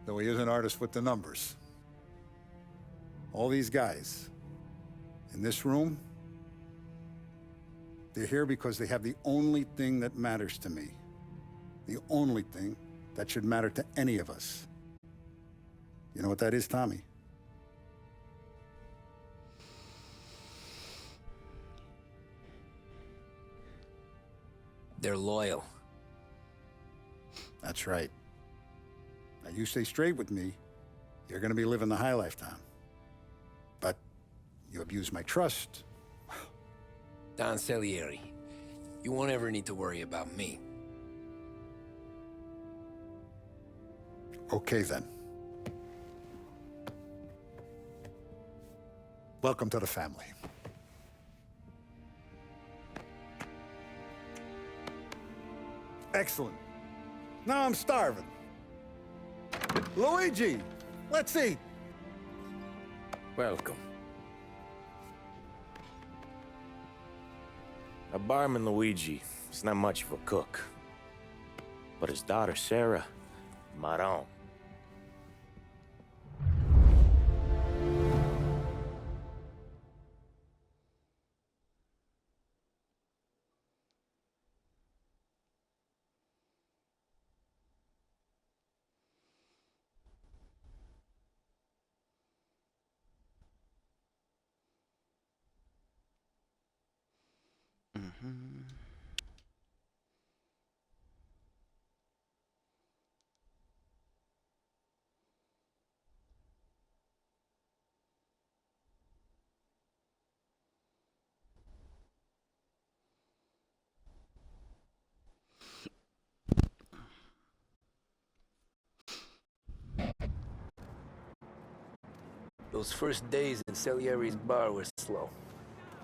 Though he is an artist with the numbers. All these guys in this room, they're here because they have the only thing that matters to me. The only thing that should matter to any of us. You know what that is, Tommy? They're loyal. That's right. Now, you stay straight with me, you're gonna be living the high life, Tom. But you abuse my trust. Don Salieri, you won't ever need to worry about me. Okay, then. Welcome to the family. Excellent. Now I'm starving. Luigi, let's eat. Welcome. A barman Luigi is not much of a cook. But his daughter Sarah, Maron. Mhm. Those first days in Salieri's bar were slow.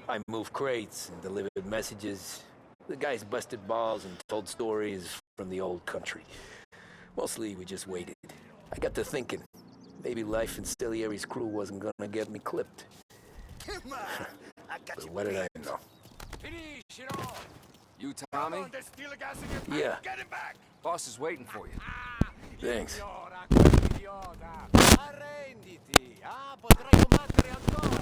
I moved crates and delivered messages. The guys busted balls and told stories from the old country. Mostly we just waited. I got to thinking, maybe life in Salieri's crew wasn't gonna get me clipped. Come on. I got But you. what did I know? Finish it all! You, Tommy? There's steel gas in your Yeah. Get him back. Boss is waiting for you. Thanks. Idiota, quell'idiota! Arrenditi! Ah, potrai combattere ancora!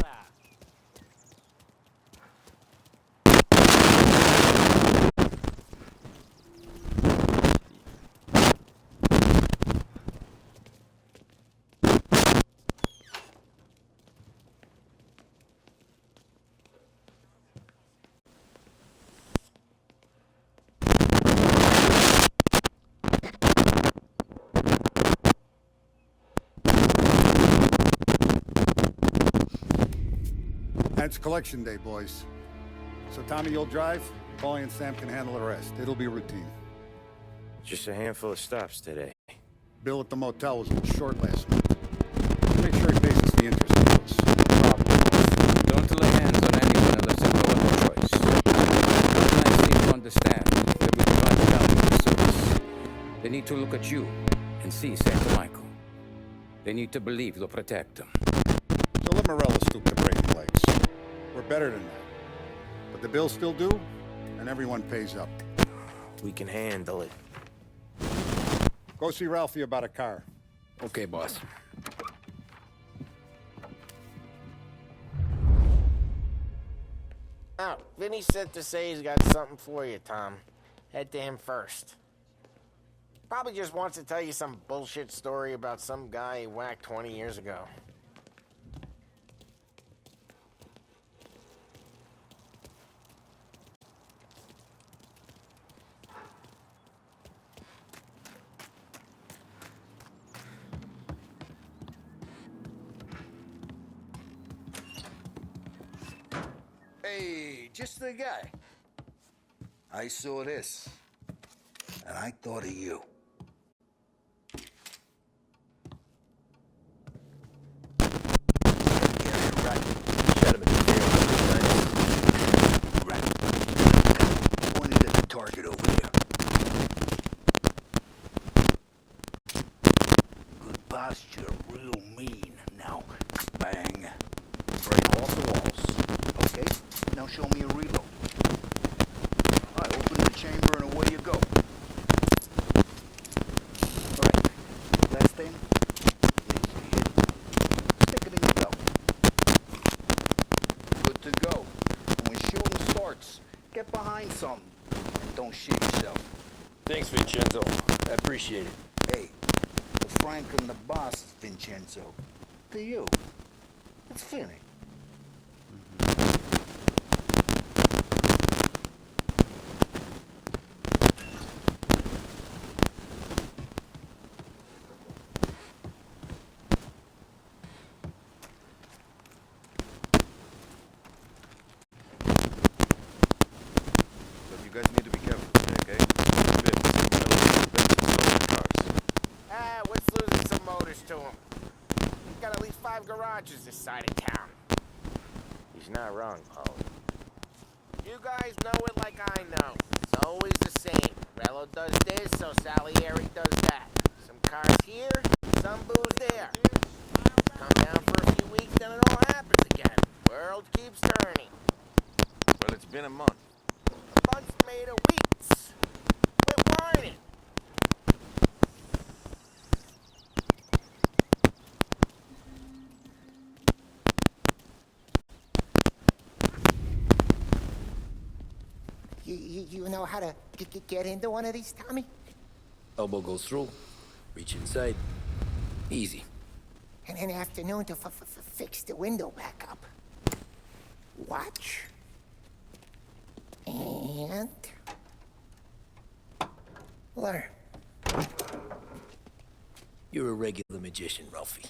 It's collection day, boys. So Tommy, you'll drive. Paulie and Sam can handle the rest. It'll be routine. Just a handful of stops today. Bill at the motel was a little short last night. Make sure he pays us the interest on those. No problem. Don't lay hands on anyone unless you have no other choice. Clients need to understand that we provide valuable service. They need to look at you and see St. Michael. They need to believe you'll protect them. So let Morello stoop to breaking legs. We're better than that. But the bills still due, and everyone pays up. We can handle it. Go see Ralphie about a car. Okay, boss. Oh, Vinny sent to say he's got something for you, Tom. Head to him first. Probably just wants to tell you some bullshit story about some guy he whacked 20 years ago. Hey, just the guy. I saw this, and I thought of you. Pointed at the target over there. Good posture, real mean. Now, bang. Break off the walls. Okay, now show me a reload. I open the chamber and away you go. Alright, last thing. Easy hit. Stick it in your belt. Good to go. And when shooting starts, get behind something. And don't shit yourself. Thanks, Vincenzo. I appreciate it. Hey, the Frank and the boss, Vincenzo. To you. It's Finny. You guys need to be careful today, okay? Ah, what's losing some motors to him? He's got at least 5 garages this side of town. He's not wrong, Paul. You guys know it like I know. It's always the same. Rello does this, so Salieri does that. Some cars here, some booze there. Come down for a few weeks, then it all happens again. World keeps turning. Well, it's been a month. A month's made of weeks. Quit whining. You know how to get into one of these, Tommy? Elbow goes through, reach inside. Easy. And an afternoon to fix the window back up. Watch. And... learn. You're a regular magician, Ralphie.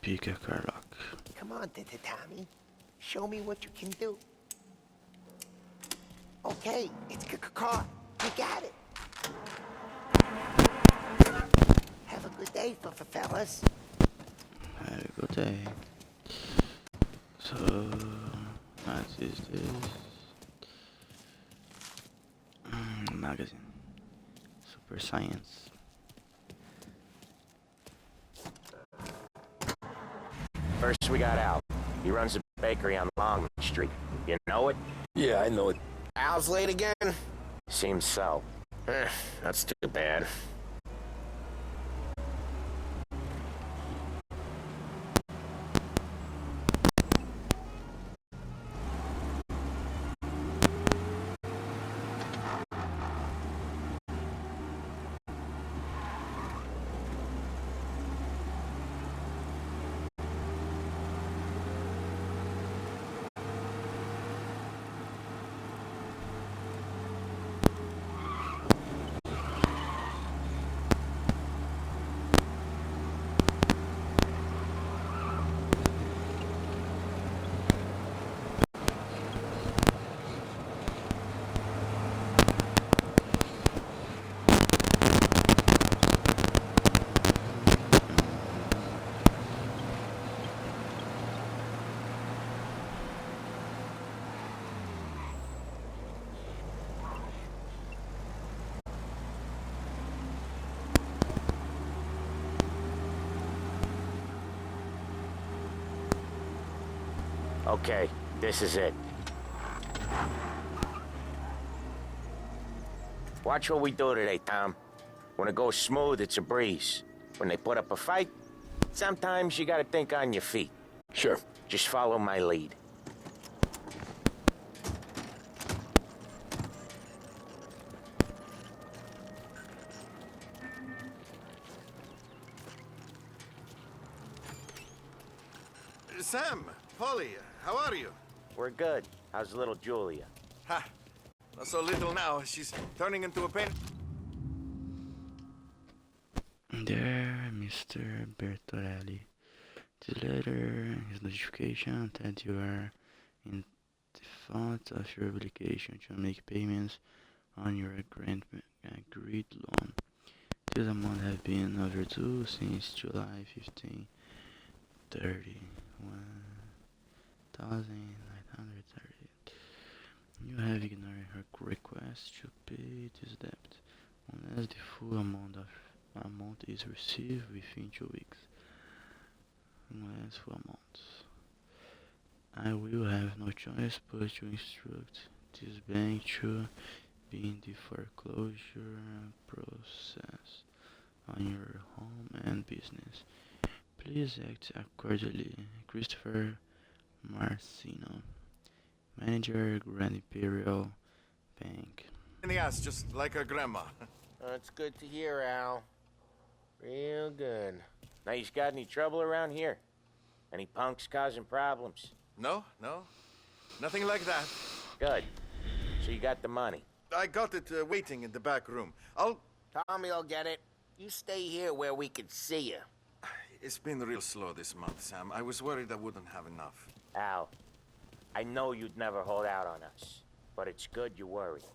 Pick a car lock. Come on, Tommy. Show me what you can do. Okay, it's car. You got it. Have a good day, fellas. Have a good day. So, what is this? Magazine. Super Science. First we got Al. He runs a bakery on Long Street. You know it? Yeah, I know it. Al's late again? Seems so. That's too bad. Okay, this is it. Watch what we do today, Tom. When it goes smooth, it's a breeze. When they put up a fight, sometimes you gotta think on your feet. Sure. Just follow my lead. Sam, Polly, how are you? We're good. How's little Julia? Ha! Not so little now. She's turning into a pain. There, Mr. Bertorelli. This letter is notification that you are in default of your obligation to make payments on your agreed loan. This amount has been overdue since July 15, 1,930. You have ignored her request to pay this debt unless the full amount is received within 2 weeks. Unless full amount. I will have no choice but to instruct this bank to begin the foreclosure process on your home and business. Please act accordingly. Christopher Marcino, Manager, Grand Imperial Bank. In the ass, just like her grandma. That's good to hear, Al. Real good. Now, you got any trouble around here? Any punks causing problems? No. Nothing like that. Good. So you got the money? I got it waiting in the back room. Tommy will get it. You stay here where we can see you. It's been real slow this month, Sam. I was worried I wouldn't have enough. Al, I know you'd never hold out on us, but it's good you worry.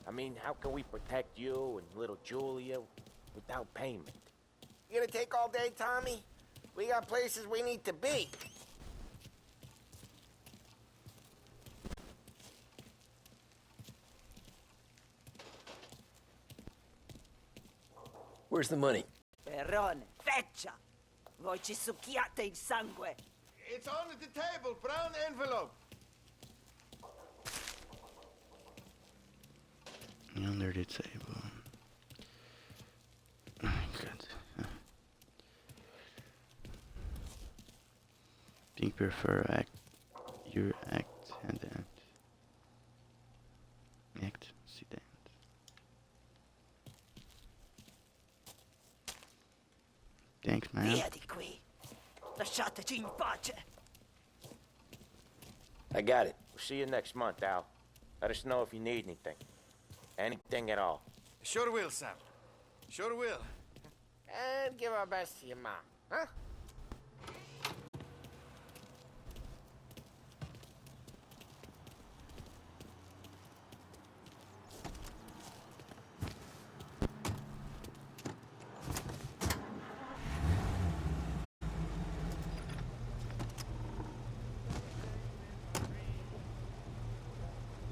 I mean, how can we protect you and little Julia without payment? You gonna take all day, Tommy? We got places we need to be. Where's the money? Perrone, feccia! Voi ci succhiate il sangue! It's on the table, brown envelope. Under the table. Oh, God. Think prefer act your act and then act accident. Thanks, man. Via di qui. Lasciateci in pace. I got it. We'll see you next month, Al. Let us know if you need anything. Anything at all. Sure will, Sam. Sure will. And give our best to your mom, huh?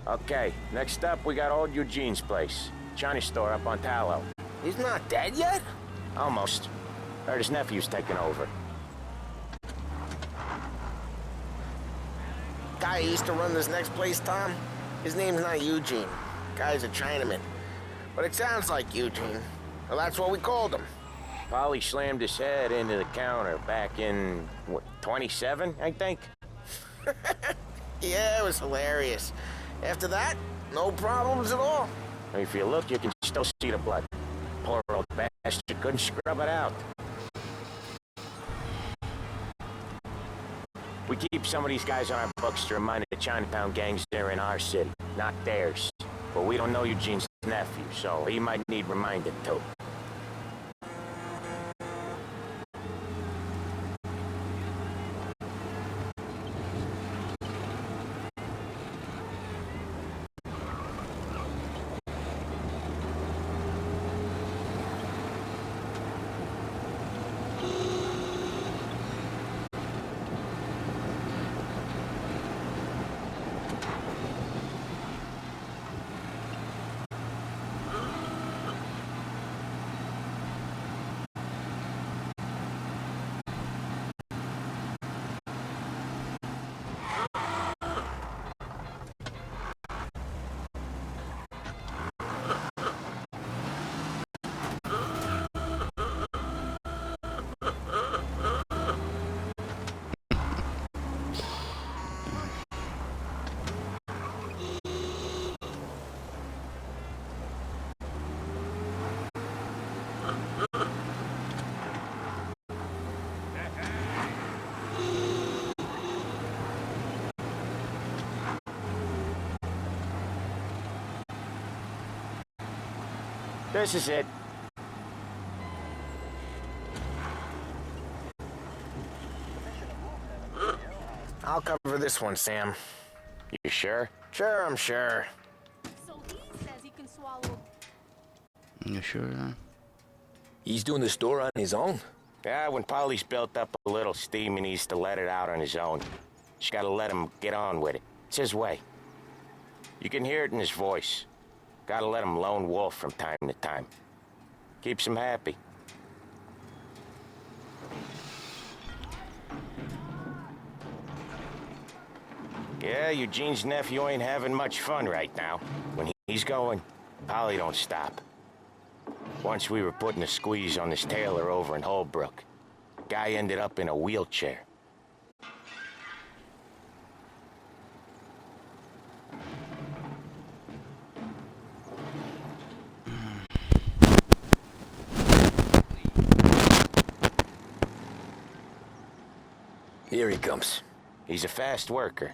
Okay, next up we got old Eugene's place. China store up on Tallow. He's not dead yet? Almost. Heard his nephew's taking over. Guy who used to run this next place, Tom? His name's not Eugene. Guy's a Chinaman. But it sounds like Eugene. Well, that's what we called him. Polly slammed his head into the counter back in, what, 27, I think? Yeah, it was hilarious. After that, no problems at all. If you look, you can still see the blood. Poor old bastard couldn't scrub it out. We keep some of these guys on our books to remind the Chinatown gangs they're in our city, not theirs. But we don't know Eugene's nephew, so he might need reminded too. This is it. I'll cover this one, Sam. You sure? Sure, I'm sure. So he says he can swallow. You sure, huh? He's doing the store on his own? Yeah, when Polly's built up a little steam, he needs to let it out on his own. Just gotta let him get on with it. It's his way. You can hear it in his voice. Gotta let him lone wolf from time to time. Keeps him happy. Yeah, Eugene's nephew ain't having much fun right now. When he's going, Polly don't stop. Once we were putting a squeeze on this tailor over in Holbrook. Guy ended up in a wheelchair. Here he comes. He's a fast worker.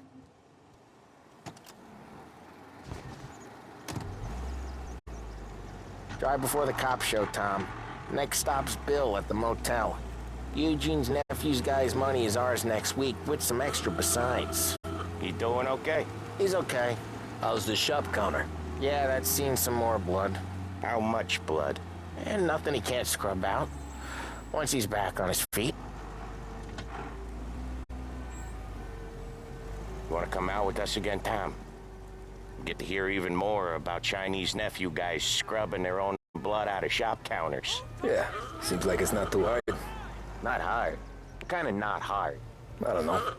Drive before the cops show, Tom. Next stop's Bill at the motel. Eugene's nephew's guy's money is ours next week, with some extra besides. He doing okay? He's okay. How's the shop counter? Yeah, that's seen some more blood. How much blood? And nothing he can't scrub out. Once he's back on his feet. You wanna come out with us again, Tom? Get to hear even more about Chinese nephew guys scrubbing their own blood out of shop counters. Yeah, seems like it's not too hard. Not hard. Kinda not hard. I don't know.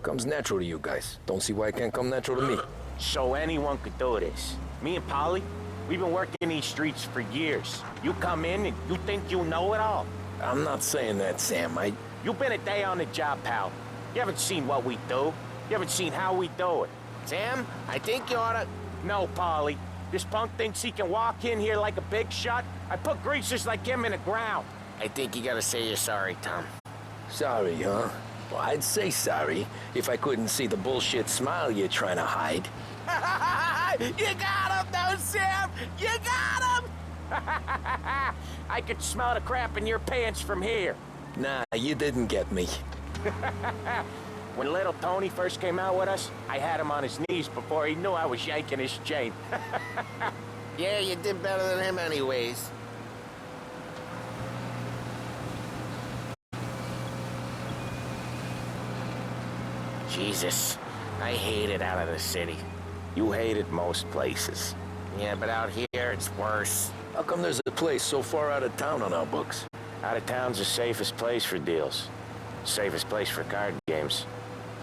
Comes natural to you guys. Don't see why it can't come natural to me. So anyone could do this. Me and Polly, we've been working these streets for years. You come in and you think you know it all. I'm not saying that, Sam. You've been a day on the job, pal. You haven't seen what we do. You haven't seen how we do it. Sam, I think you oughta... No, Polly. This punk thinks he can walk in here like a big shot. I put greasers like him in the ground. I think you gotta say you're sorry, Tom. Sorry, huh? Well, I'd say sorry if I couldn't see the bullshit smile you're trying to hide. You got him, though, Sam! You got him! I could smell the crap in your pants from here. Nah, you didn't get me. When little Tony first came out with us, I had him on his knees before he knew I was yanking his chain. Yeah, you did better than him anyways. Jesus, I hate it out of the city. You hate it most places. Yeah, but out here, it's worse. How come there's a place so far out of town on our books? Out of town's the safest place for deals. Safest place for card games.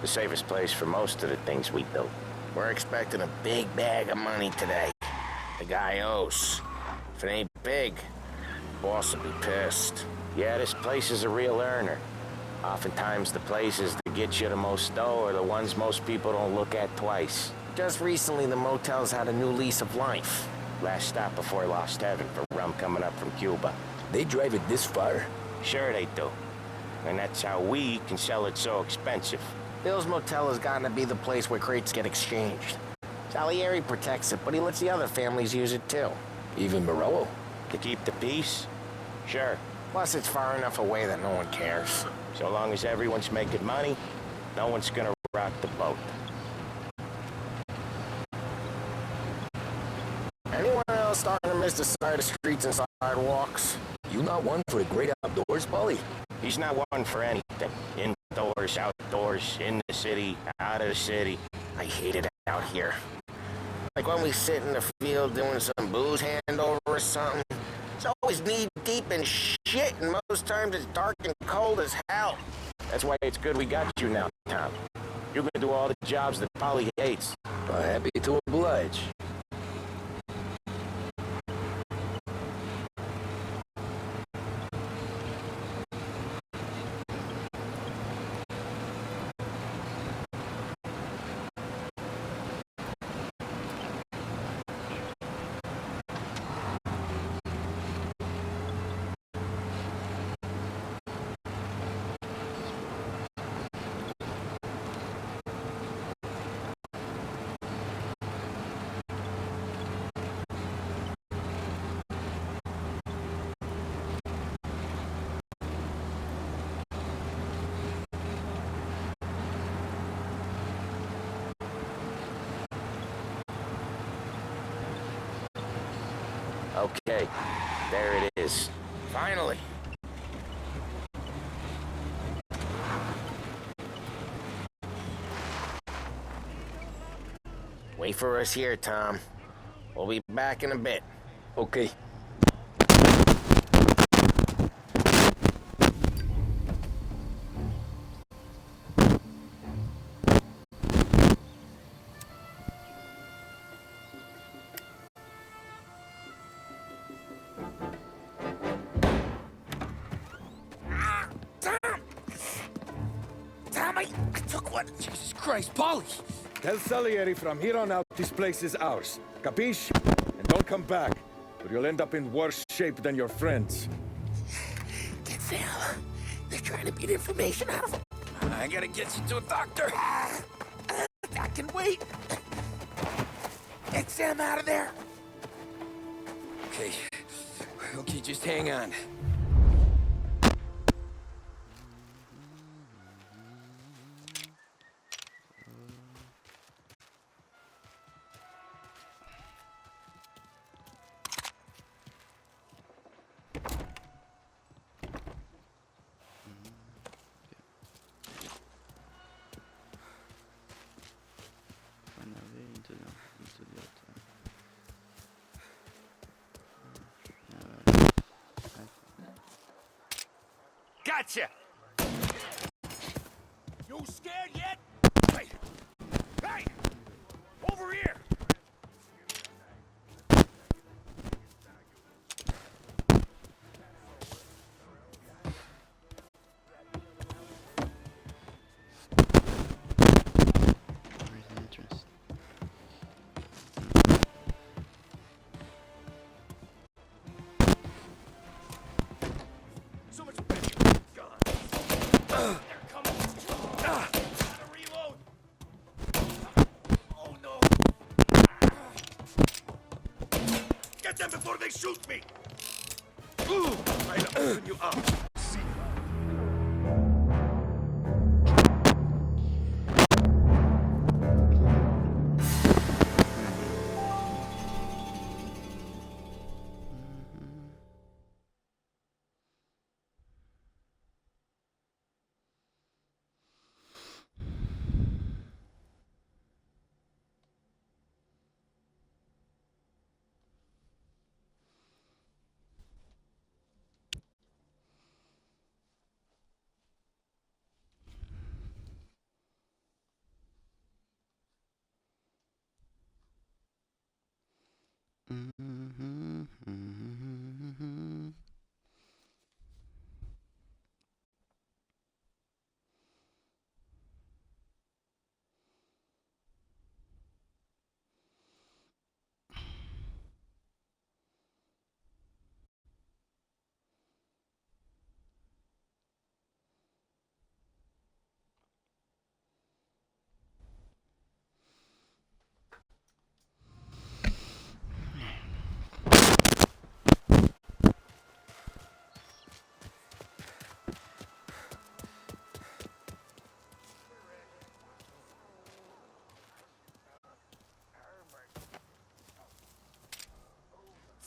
The safest place for most of the things we do. We're expecting a big bag of money today. The guy owes. If it ain't big, boss will be pissed. Yeah, this place is a real earner. Oftentimes the places that get you the most dough are the ones most people don't look at twice. Just recently, the motel's had a new lease of life. Last stop before Lost Heaven for rum coming up from Cuba. They drive it this far? Sure they do. And that's how we can sell it so expensive. Bill's Motel has gotten to be the place where crates get exchanged. Salieri protects it, but he lets the other families use it too. Even Morello? To keep the peace? Sure. Plus, it's far enough away that no one cares. So long as everyone's making money, no one's gonna rock the boat. Anyone else starting to miss the side of streets and sidewalks? You not one for the great outdoors, Polly? He's not one for anything. Indoors, outdoors, in the city, out of the city. I hate it out here. Like when we sit in the field doing some booze handover or something. It's always knee-deep in shit, and most times it's dark and cold as hell. That's why it's good we got you now, Tom. You're gonna do all the jobs that Polly hates. Happy to oblige. Okay, there it is. Finally. Wait for us here, Tom. We'll be back in a bit. Okay. I took one. Jesus Christ, Polly! Tell Salieri from here on out this place is ours. Capiche? And don't come back, or you'll end up in worse shape than your friends. Get Sam. They're trying to beat information out of him. I gotta get you to a doctor. I can wait. Get Sam out of there. Okay. Okay, just hang on. Gotcha! You scared yet? Hey! Hey! Over here! Where's the entrance? So much better. God. Get them before they shoot me! I'll open you up. See.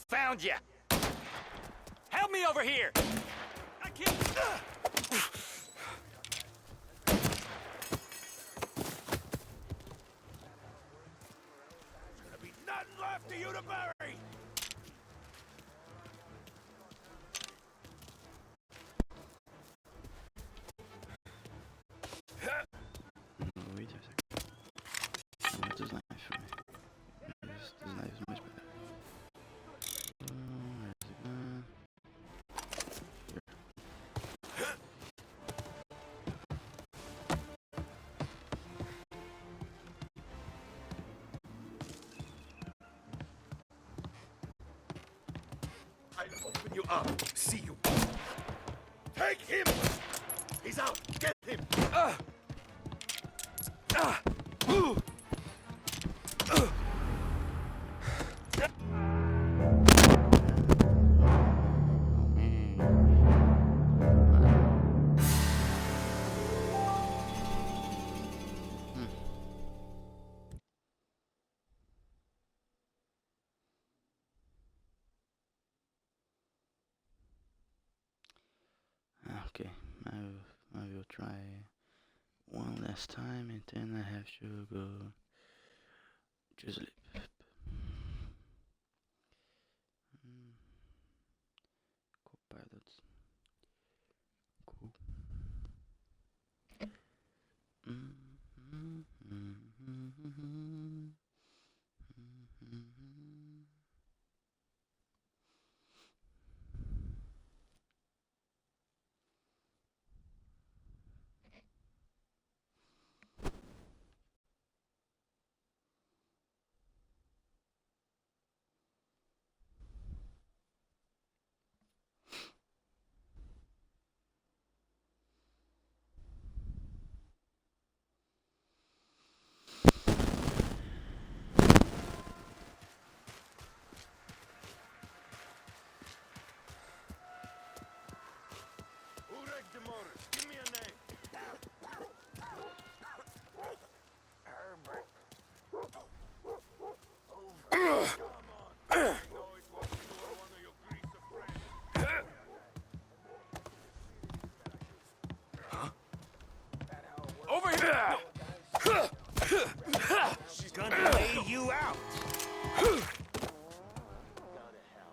Found you! Help me over here! I can't... There's gonna be nothing left of you to bury! Wait a second. What is knife for me? This knife is much better. Where's it gone? Here. I'll open you up. See you. Take him! He's out. Get him! Okay, I will try one last time and then I have to go to sleep. Co-pilots. Cool. Who wrecked the motors? Give me a name. Herbert. Over here! She's gonna lay you out!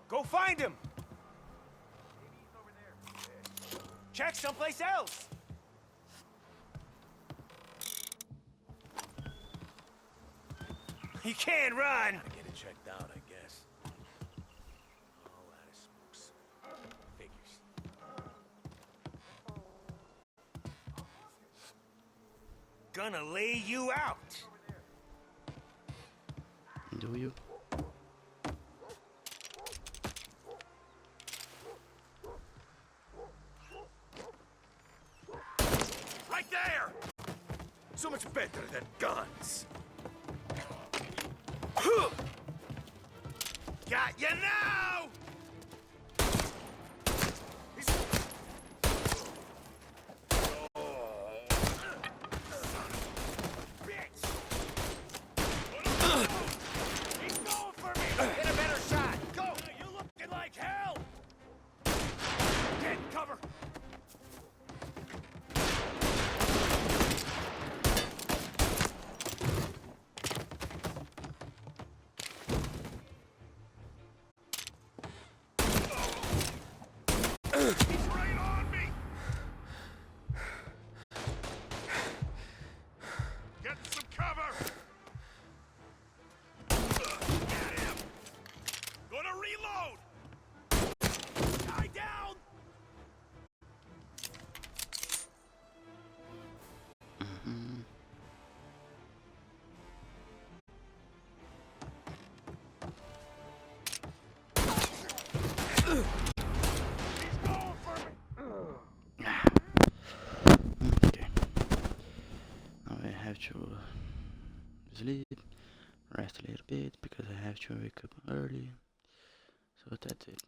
Go find him! Check someplace else! You can't run! I get it checked out, I guess. All out of spooks. Figures. Gonna lay you out! Do you? Right there! So much better than guns. Got you now! He's going for me! Get a better shot! Go! You're looking like hell! Get in cover! He's right on me! Get some cover! Get him! Gonna reload! Guy down! Okay. Now I have to sleep, rest a little bit because I have to wake up early. So that's it.